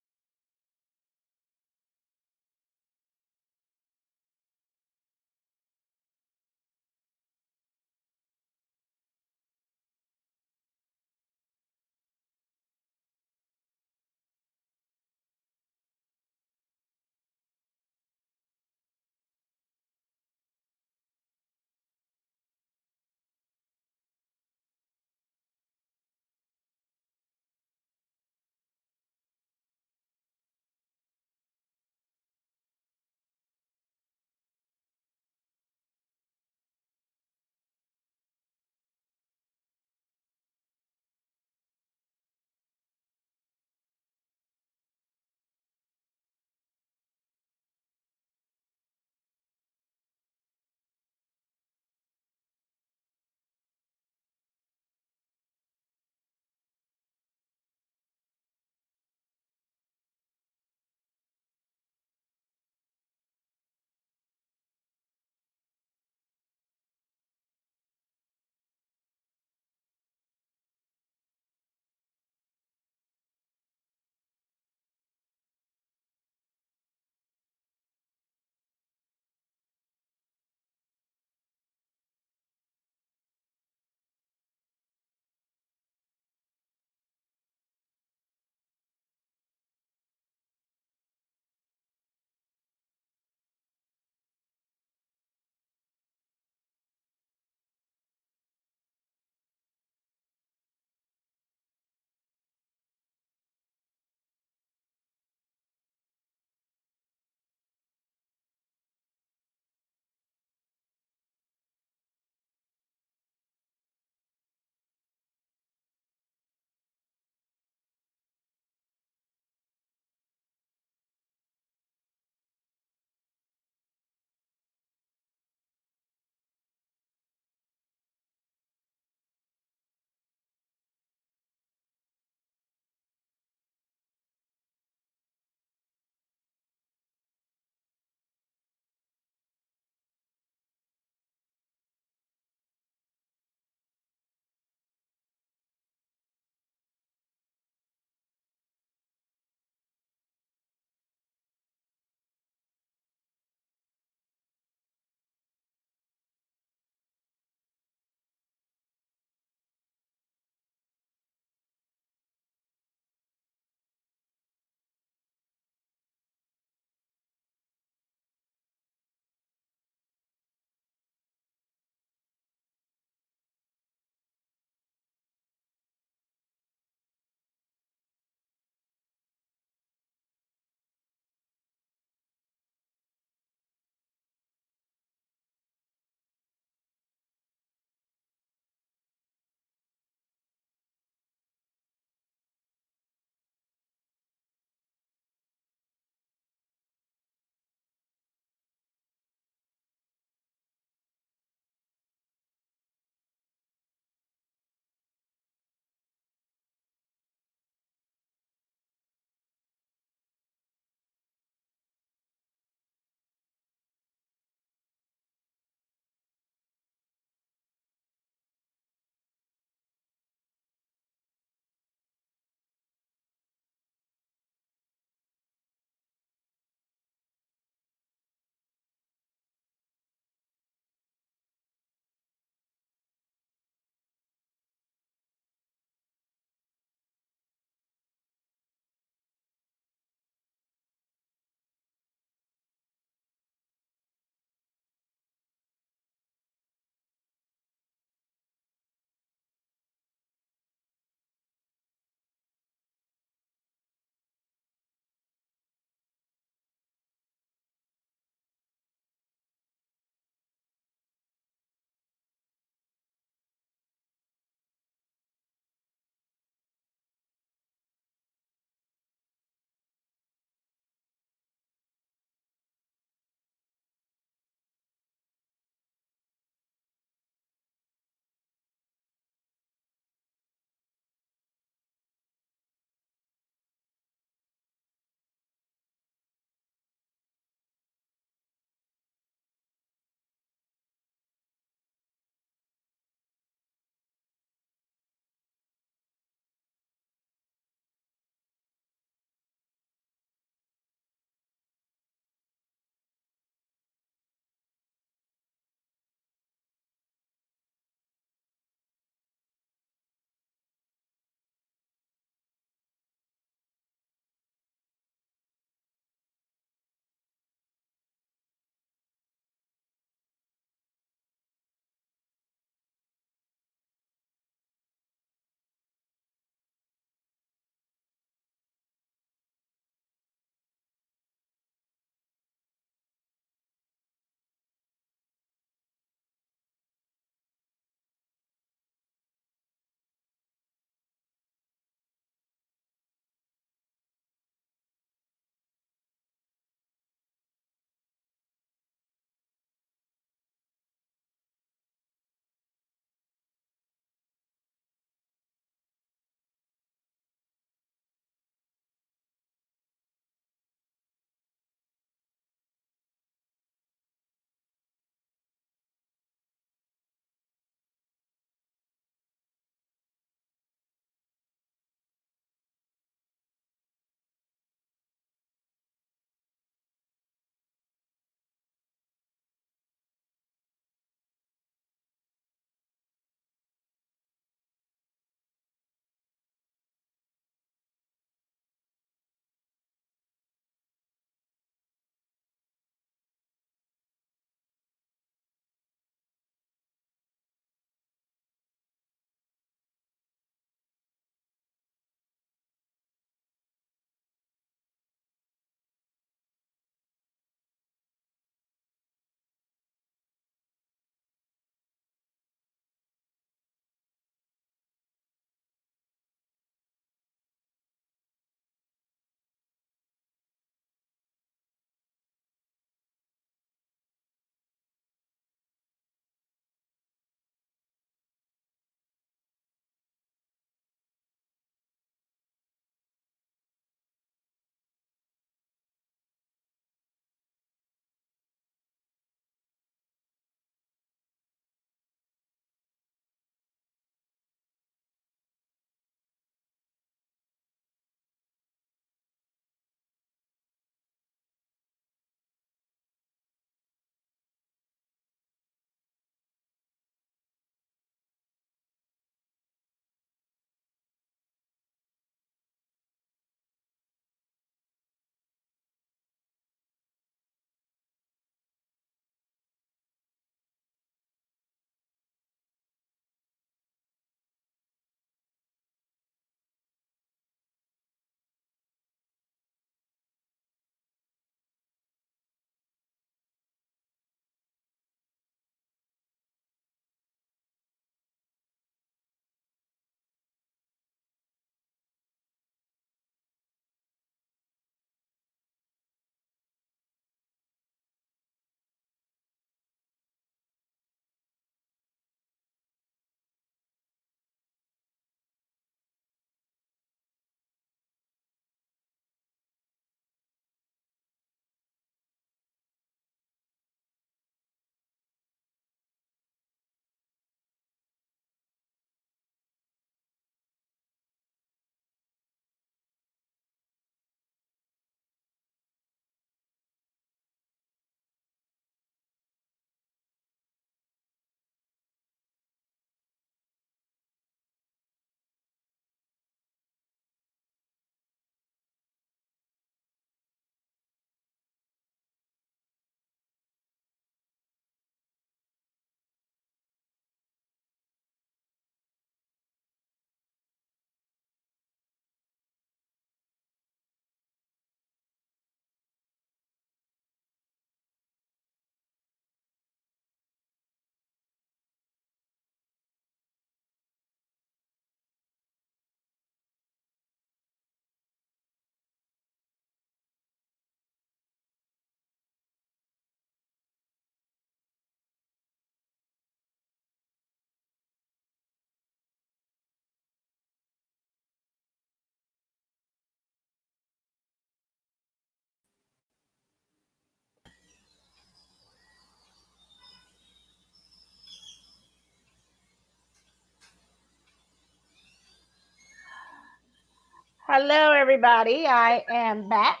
Hello, everybody. I am back.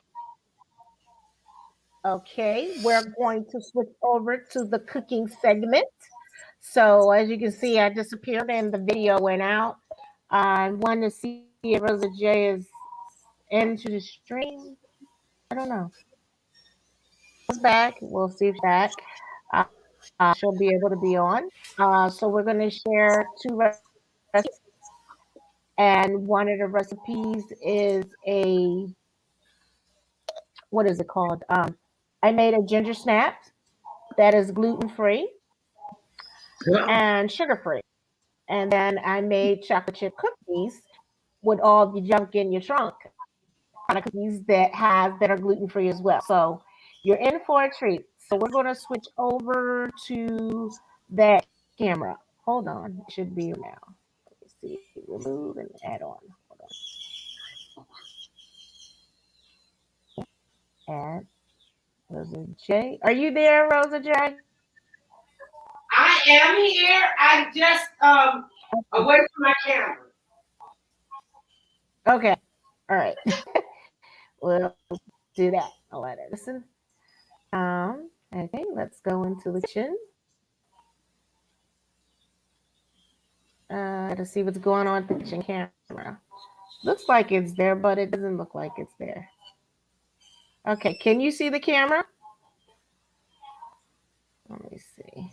Okay, we're going to switch over to the cooking segment. So, as you can see, I disappeared and the video went out. I want to see if Rosa J is into the stream. I don't know. She's back. We'll see if she's back. She'll be able to be on. So, we're going to share 2 recipes. And one of the recipes is what is it called? I made a ginger snap that is gluten free and sugar free. And then I made chocolate chip cookies with all the junk in your trunk kind of cookies that are gluten free as well. So you're in for a treat. So we're going to switch over to that camera. Hold on, it should be now. Let me see. Remove and add on. Hold on. Add Rosa J. Are you there, Rosa J? I am here. I just away from my camera. Okay. All right. We'll do that. I'll let it listen. Okay, let's go into the kitchen. To see what's going on with the kitchen camera. Looks like it's there, but it doesn't look like it's there. Okay, can you see the camera? Let me see.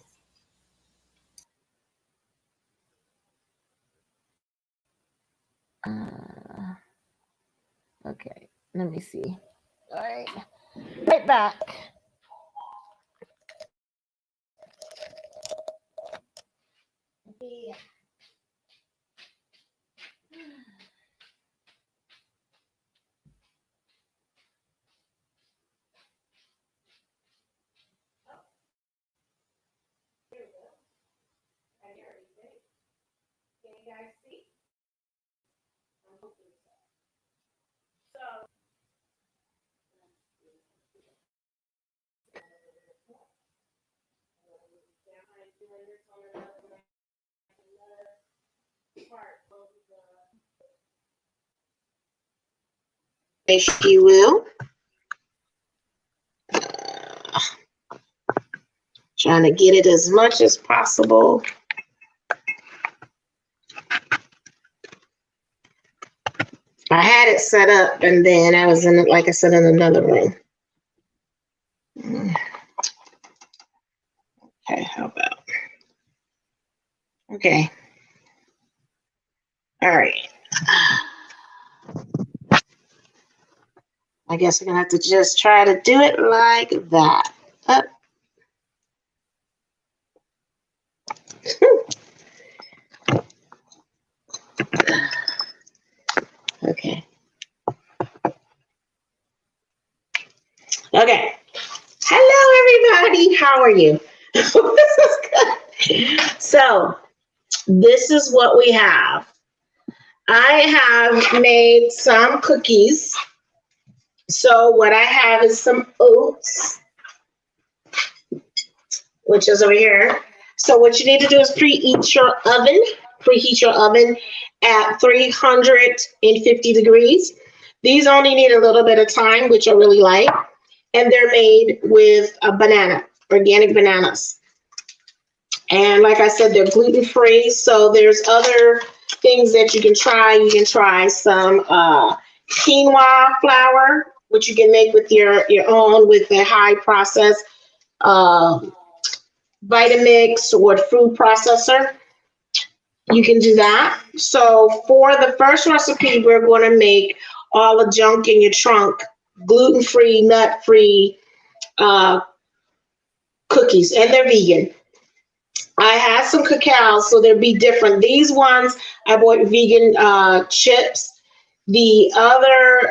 Okay, let me see. All right, right back. Yeah. Can you guys see? So if you will. Trying to get it as much as possible. I had it set up and then I was in it, like I said, in another room. Okay, how about? Okay. All right. I guess we're gonna have to just try to do it like that. Up. Okay. Okay. Hello, everybody. How are you? This is good. So, this is what we have. I have made some cookies. So, what I have is some oats, which is over here. So, what you need to do is preheat your oven. Preheat your oven at 350 degrees. These only need a little bit of time, which I really like. And they're made with a banana, organic bananas. And like I said, they're gluten free. So there's other things that you can try. You can try some quinoa flour, which you can make with your own with a high process Vitamix or food processor. You can do that. So for the first recipe, we're going to make all the junk in your trunk, gluten-free, nut-free cookies, and they're vegan. I had some cacao, so they'll be different. These ones, I bought vegan chips. The other,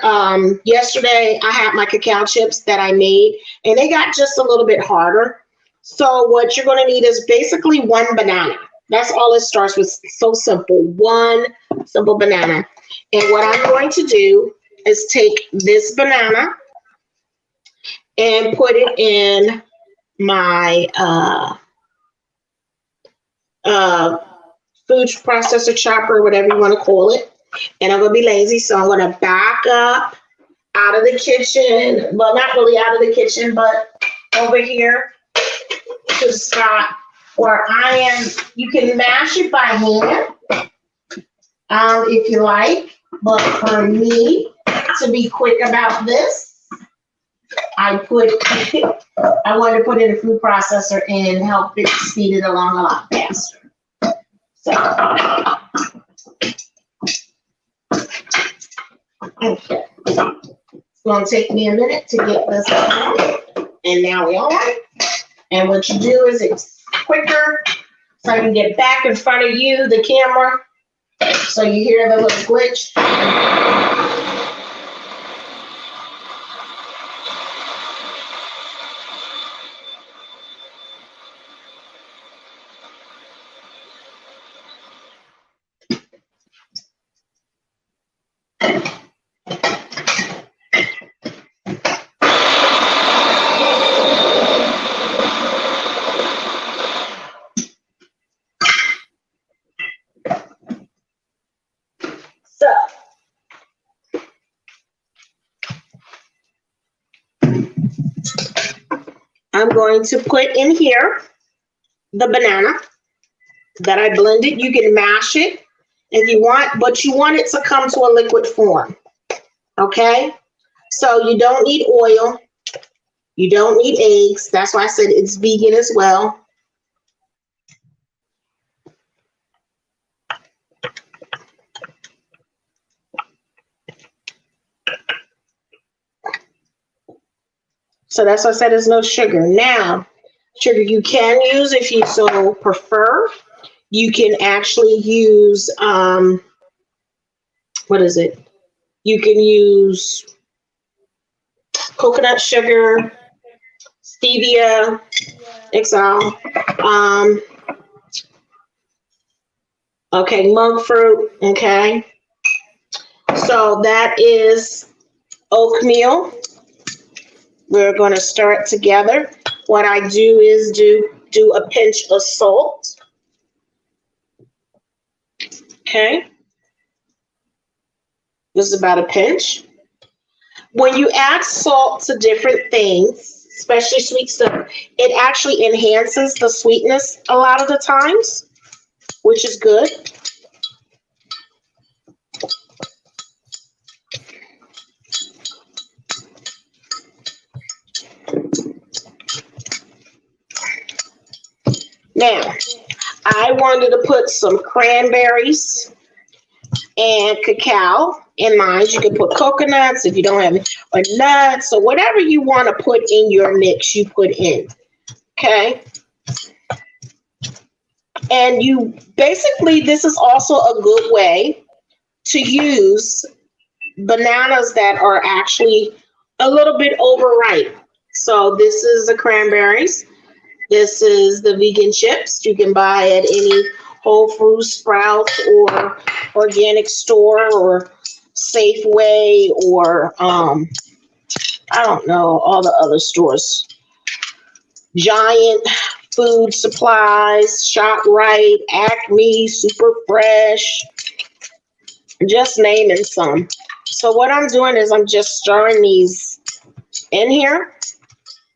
yesterday, I had my cacao chips that I made, and they got just a little bit harder. So what you're going to need is basically one banana. That's all it starts with. So simple. One simple banana. And what I'm going to do is take this banana and put it in my food processor, chopper, whatever you want to call it. And I'm going to be lazy, so I'm going to back up out of the kitchen. Well, not really out of the kitchen, but over here to the spot where I am. You can mash it by hand if you like. But for me, to be quick about this, I wanted to put in a food processor and help it speed it along a lot faster. So, okay. It's going to take me a minute to get this on. And now we are. And what you do is it's quicker, so I can get back in front of you, the camera, so you hear the little glitch. So, I'm going to put in here the banana that I blended. You can mash it if you want, but you want it to come to a liquid form. Okay? So you don't need oil. You don't need eggs. That's why I said it's vegan as well. So that's why I said there's no sugar. Now, sugar you can use if you so prefer. You can actually use, what is it? You can use coconut sugar, stevia, exile, okay, monk fruit, okay. So that is oatmeal. We're going to start together. What I do is do a pinch of salt. Okay. This is about a pinch. When you add salt to different things, especially sweet stuff, it actually enhances the sweetness a lot of the times, which is good. Now, I wanted to put some cranberries and cacao in mine. You can put coconuts if you don't have it, or nuts, or whatever you want to put in your mix, you put in. Okay. And you basically, this is also a good way to use bananas that are actually a little bit overripe. So this is the cranberries. This is the vegan chips you can buy at any Whole Foods, Sprouts, or organic store, or Safeway, or I don't know, all the other stores. Giant Food Supplies, ShopRite, Acme, Super Fresh, just naming some. So what I'm doing is I'm just stirring these in here,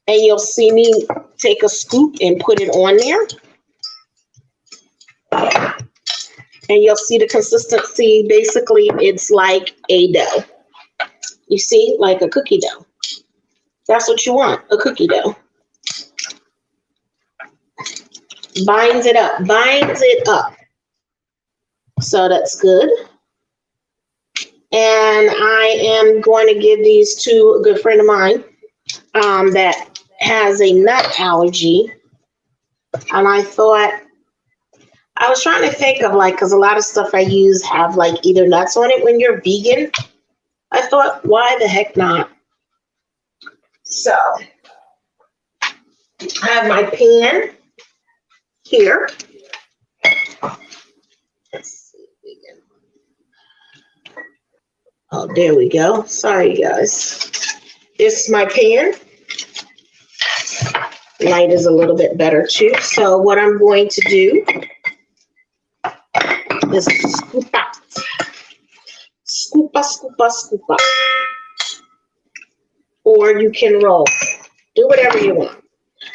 and you'll see me take a scoop and put it on there. And you'll see the consistency. Basically, it's like a dough. You see, like a cookie dough. That's what you want, a cookie dough. Binds it up. So that's good. And I am going to give these to a good friend of mine that has a nut allergy. And I thought, I was trying to think of like, because a lot of stuff I use have like either nuts on it when you're vegan. I thought, why the heck not? So I have my pan here. Let's see. Oh, there we go. Sorry, guys. This is my pan. Light is a little bit better too. So what I'm going to do is scoop out scoopa, scoopa, scoopa. Or you can roll. Do whatever you want.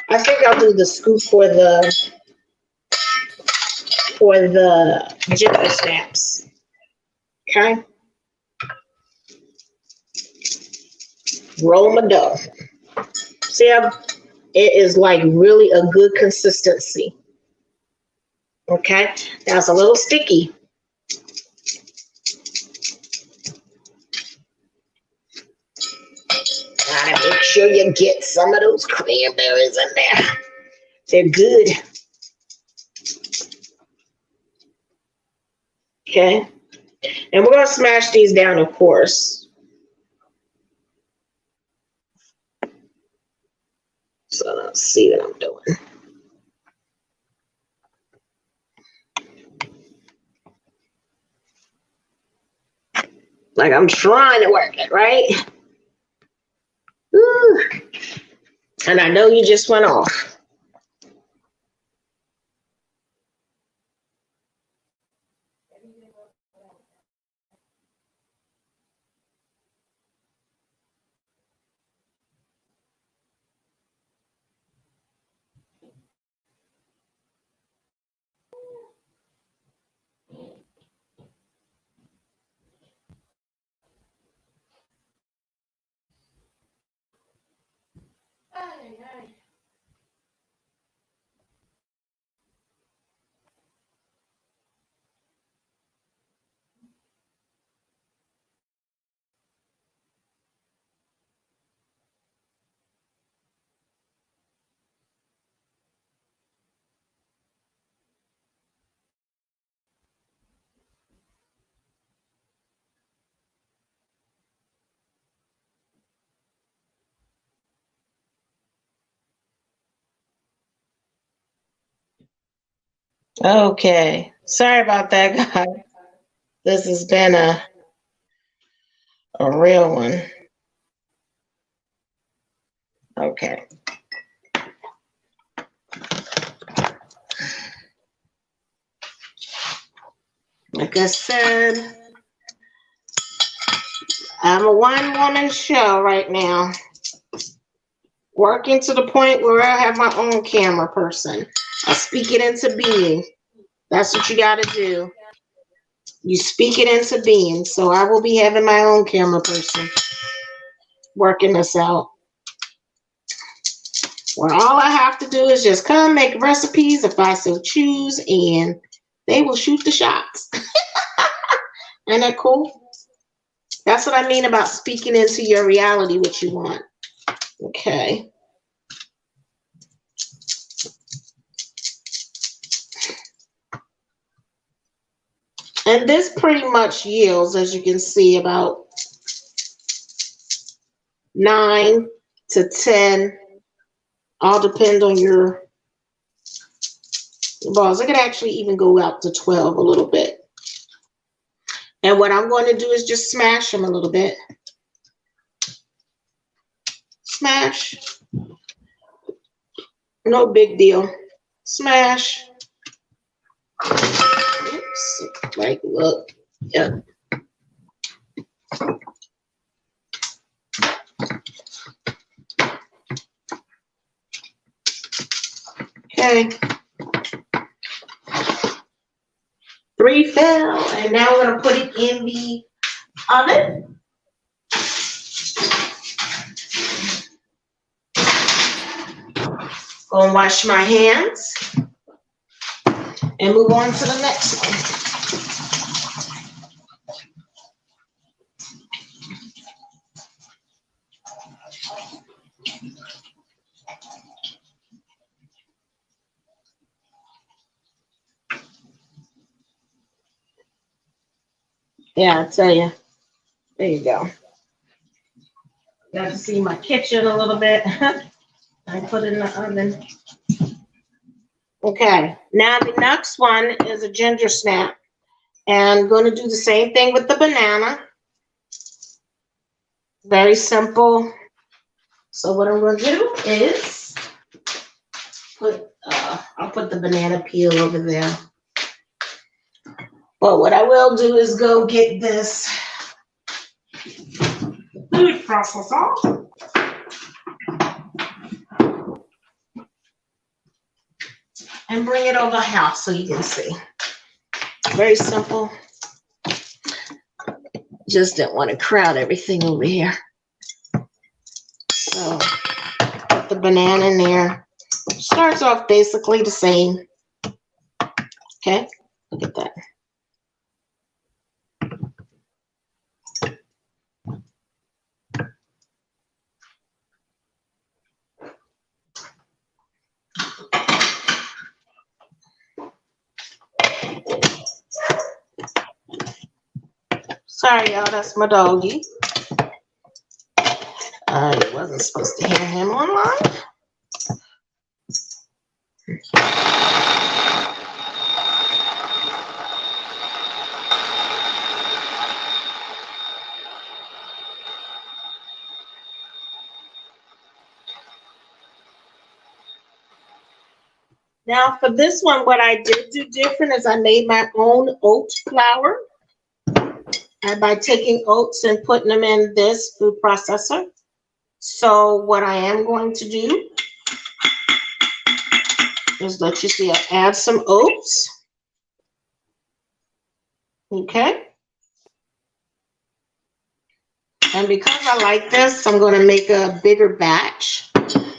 I think I'll do the scoop for the ginger snaps. Okay. Roll my dough. See how it is like really a good consistency. Okay. Now it's a little sticky. Gotta make sure you get some of those cranberries in there. They're good. Okay. And we're going to smash these down, of course. So let's see what I'm doing. Like I'm trying to work it, right? Ooh. And I know you just went off. Okay. Sorry about that, guys. This has been a real one. Okay. Like I said, I'm a one-woman show right now. Working to the point where I have my own camera person. I speak it into being. That's what you got to do. You speak it into being. So I will be having my own camera person working this out. Where all I have to do is just come make recipes if I so choose, and they will shoot the shots. Isn't that cool? That's what I mean about speaking into your reality what you want. Okay. And this pretty much yields, as you can see, about 9 to 10. All depend on your balls. It could actually even go out to 12 a little bit. And what I'm going to do is just smash them a little bit. Smash. No big deal. Smash. Oops. Like, look. Yep. Okay. 3 fell, and now we're going to put it in the oven. Go and wash my hands and move on to the next one. Yeah, I tell you. There you go. Got to see my kitchen a little bit. I put it in the oven. Okay, now the next one is a ginger snap. And I'm going to do the same thing with the banana. Very simple. So what I'm going to do is I'll put the banana peel over there. But what I will do is go get this process off. And bring it over the house so you can see. Very simple. Just didn't want to crowd everything over here. So put the banana in there. Starts off basically the same. Okay, look at that. Sorry, y'all, that's my doggy. I wasn't supposed to hear him on live. Now for this one, what I did do different is I made my own oat flour. And by taking oats and putting them in this food processor. So what I am going to do is let you see I add some oats. Okay. And because I like this, I'm going to make a bigger batch.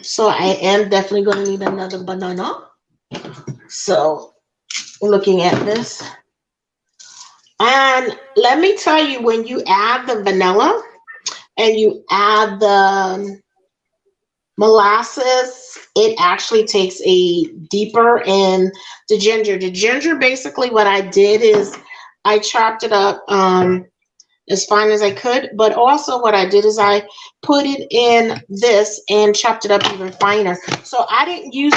So I am definitely going to need another banana. So looking at this. And let me tell you, when you add the vanilla and you add the molasses, it actually takes a deeper in the ginger. The ginger, basically what I did is I chopped it up as fine as I could, but also what I did is I put it in this and chopped it up even finer. So I didn't use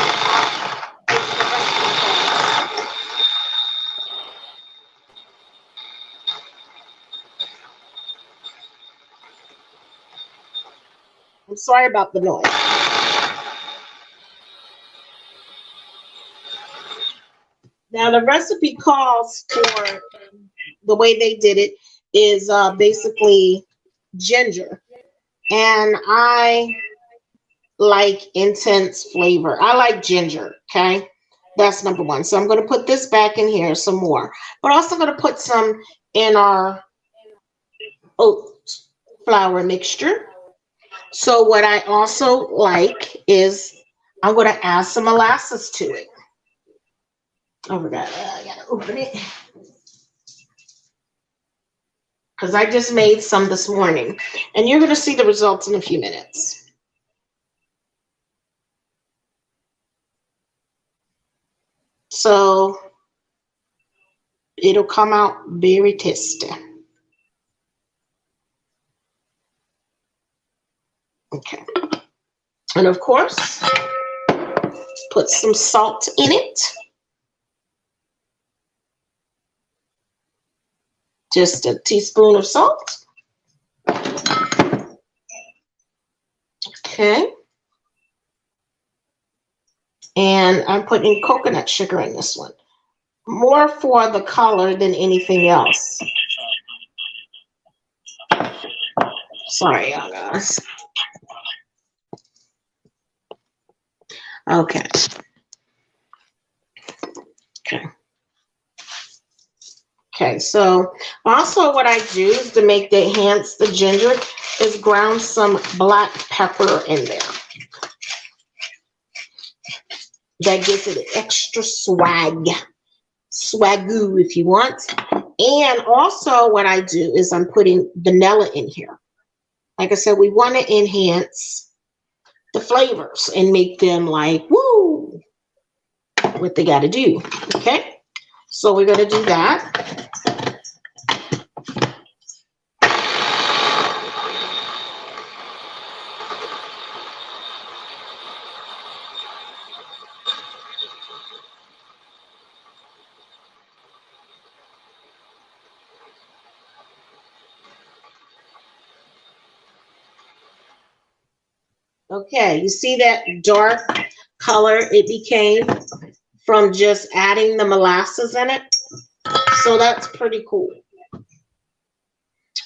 I'm sorry about the noise. Now the recipe calls for, the way they did it is basically ginger. And I like intense flavor. I like ginger, okay? That's number one. So I'm going to put this back in here some more. But also going to put some in our oat flour mixture. So what I also like is I'm going to add some molasses to it. Oh, I gotta open it. Because I just made some this morning. And you're going to see the results in a few minutes. So it'll come out very tasty. Okay. And of course, put some salt in it. Just a teaspoon of salt. Okay. And I'm putting coconut sugar in this one. More for the color than anything else. Sorry, y'all guys. Okay. Okay, so also what I do is to make the enhance the ginger is ground some black pepper in there. That gives it extra swagoo if you want. And also what I do is I'm putting vanilla in here. Like I said, we want to enhance the flavors and make them like, woo, what they got to do. Okay, so we're going to do that. Okay, you see that dark color it became from just adding the molasses in it? So that's pretty cool.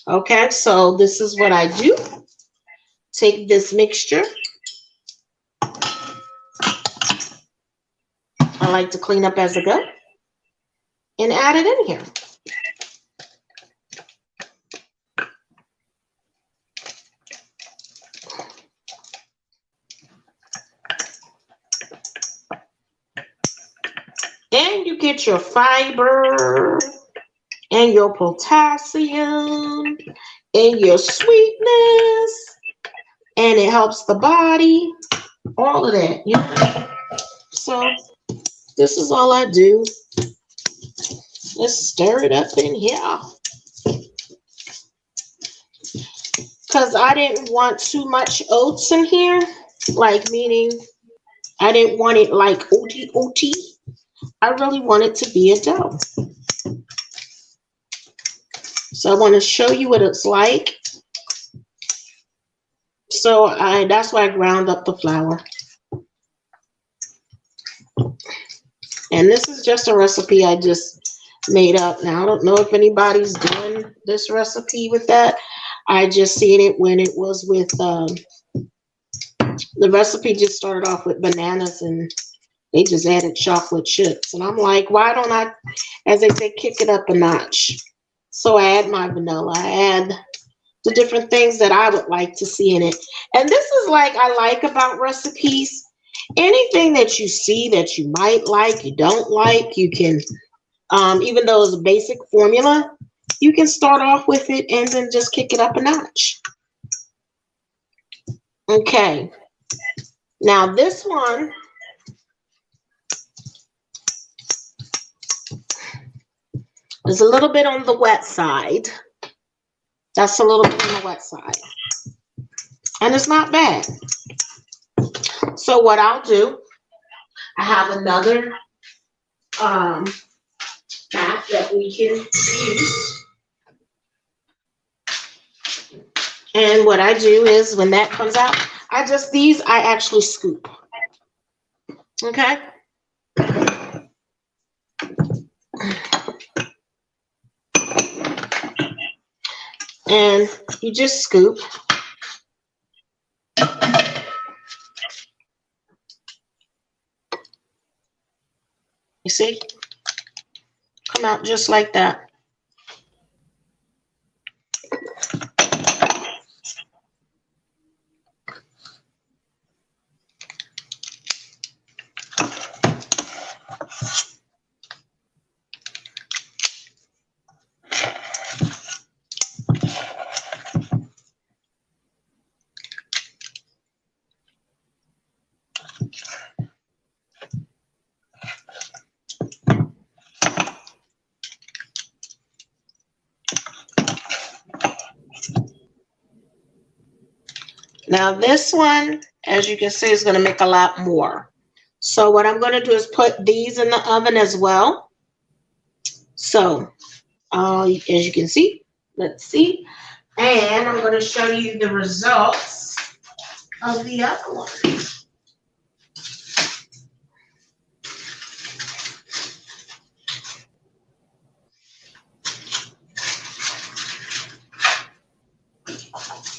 Okay, so this is what I do. take this mixture. I like to clean up as I go and add it in here. And you get your fiber and your potassium and your sweetness, and it helps the body, all of that, you know. So this is all I do. Let's stir it up in here. Because I didn't want too much oats in here, like meaning I didn't want it like OT. I really want it to be a dough. So I want to show you what it's like. So that's why I ground up the flour. And this is just a recipe I just made up. Now, I don't know if anybody's doing this recipe with that. I just seen it when it was with, the recipe just started off with bananas and they just added chocolate chips. And I'm like, why don't I, as they say, kick it up a notch? So I add my vanilla. I add the different things that I would like to see in it. And this is like I like about recipes. Anything that you see that you might like, you don't like, you can, even though it's a basic formula, you can start off with it and then just kick it up a notch. Okay. Now this one is a little bit on the wet side. That's a little bit on the wet side. And it's not bad. So what I'll do, I have another mat that we can use. And what I do is when that comes out, I actually scoop. Okay? And you just scoop. You see? Come out just like that. Now this one, as you can see, is going to make a lot more. So what I'm going to do is put these in the oven as well. So as you can see, let's see. And I'm going to show you the results of the other one.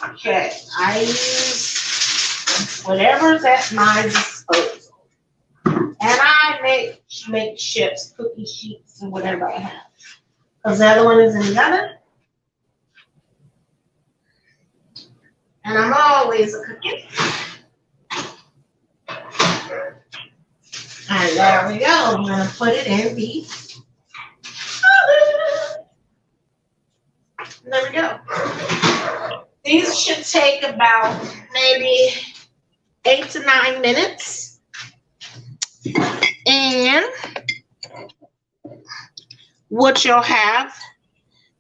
Okay, I use whatever's at my disposal. And I make chips, cookie sheets, and whatever I have. Because the other one is in the oven. And I'm always a cookie. And there we go. I'm going to put it in the oven. There we go. These should take about maybe 8 to 9 minutes. And what you'll have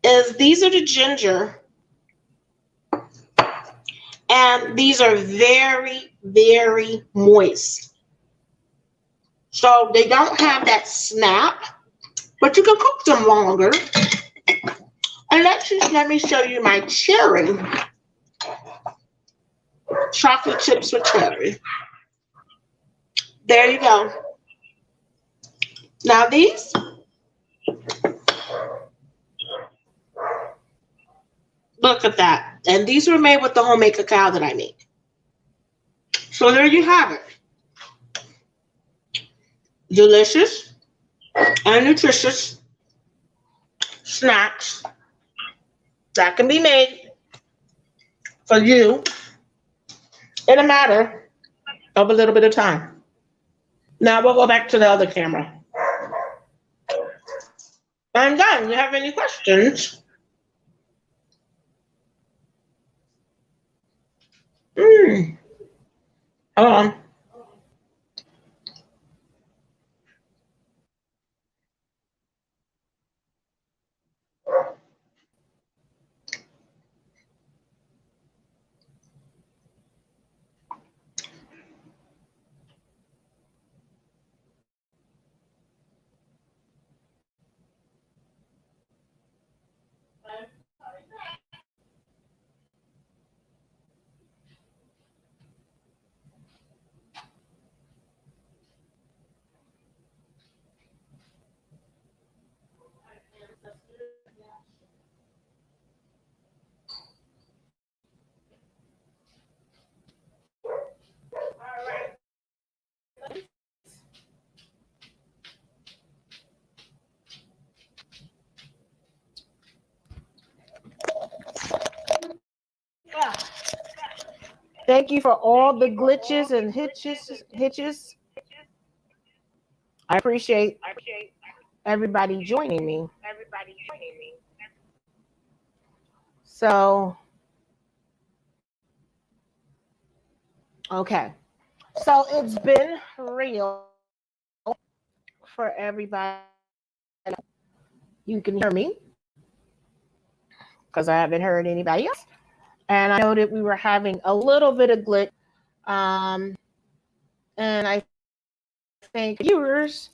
is these are the ginger. And these are very, very moist. So they don't have that snap, but you can cook them longer. And let me show you my cherry. Chocolate chips with cherry. There you go. Now these, look at that. And these were made with the homemade cacao that I make. So there you have it. Delicious and nutritious snacks that can be made for you in a matter of a little bit of time. Now we'll go back to the other camera. I'm done. You have any questions? Hold on. Thank you for all the glitches and hitches. I appreciate everybody joining me. So, okay. So it's been real for everybody. You can hear me because I haven't heard anybody else. And I know that we were having a little bit of glitch. And I thank viewers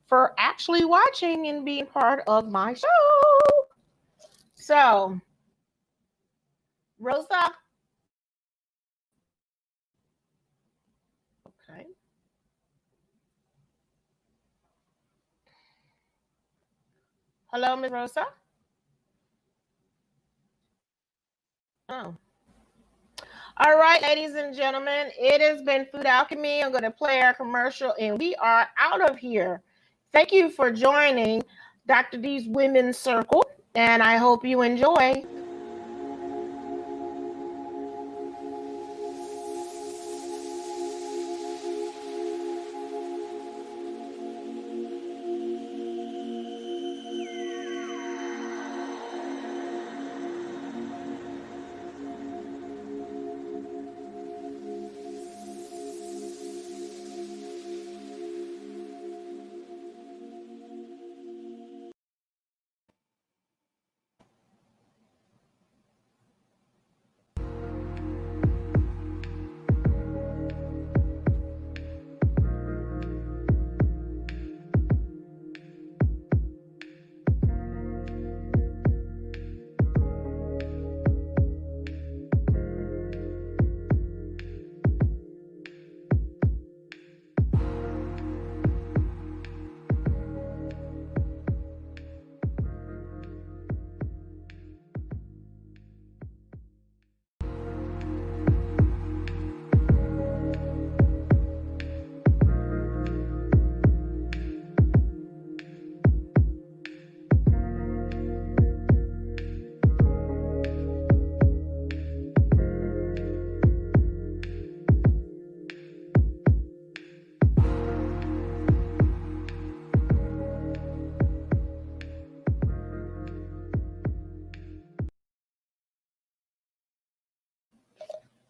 for actually watching and being part of my show. So, Rosa. Okay. Hello, Miss Rosa. Oh. All right, ladies and gentlemen, it has been Food Alchemy. I'm going to play our commercial and we are out of here. Thank you for joining Dr. D's Women's Circle, and I hope you enjoy.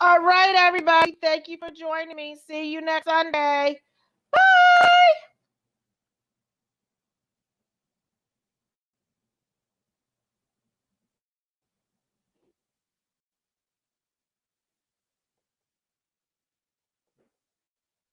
All right, everybody. Thank you for joining me. See you next Sunday. Bye.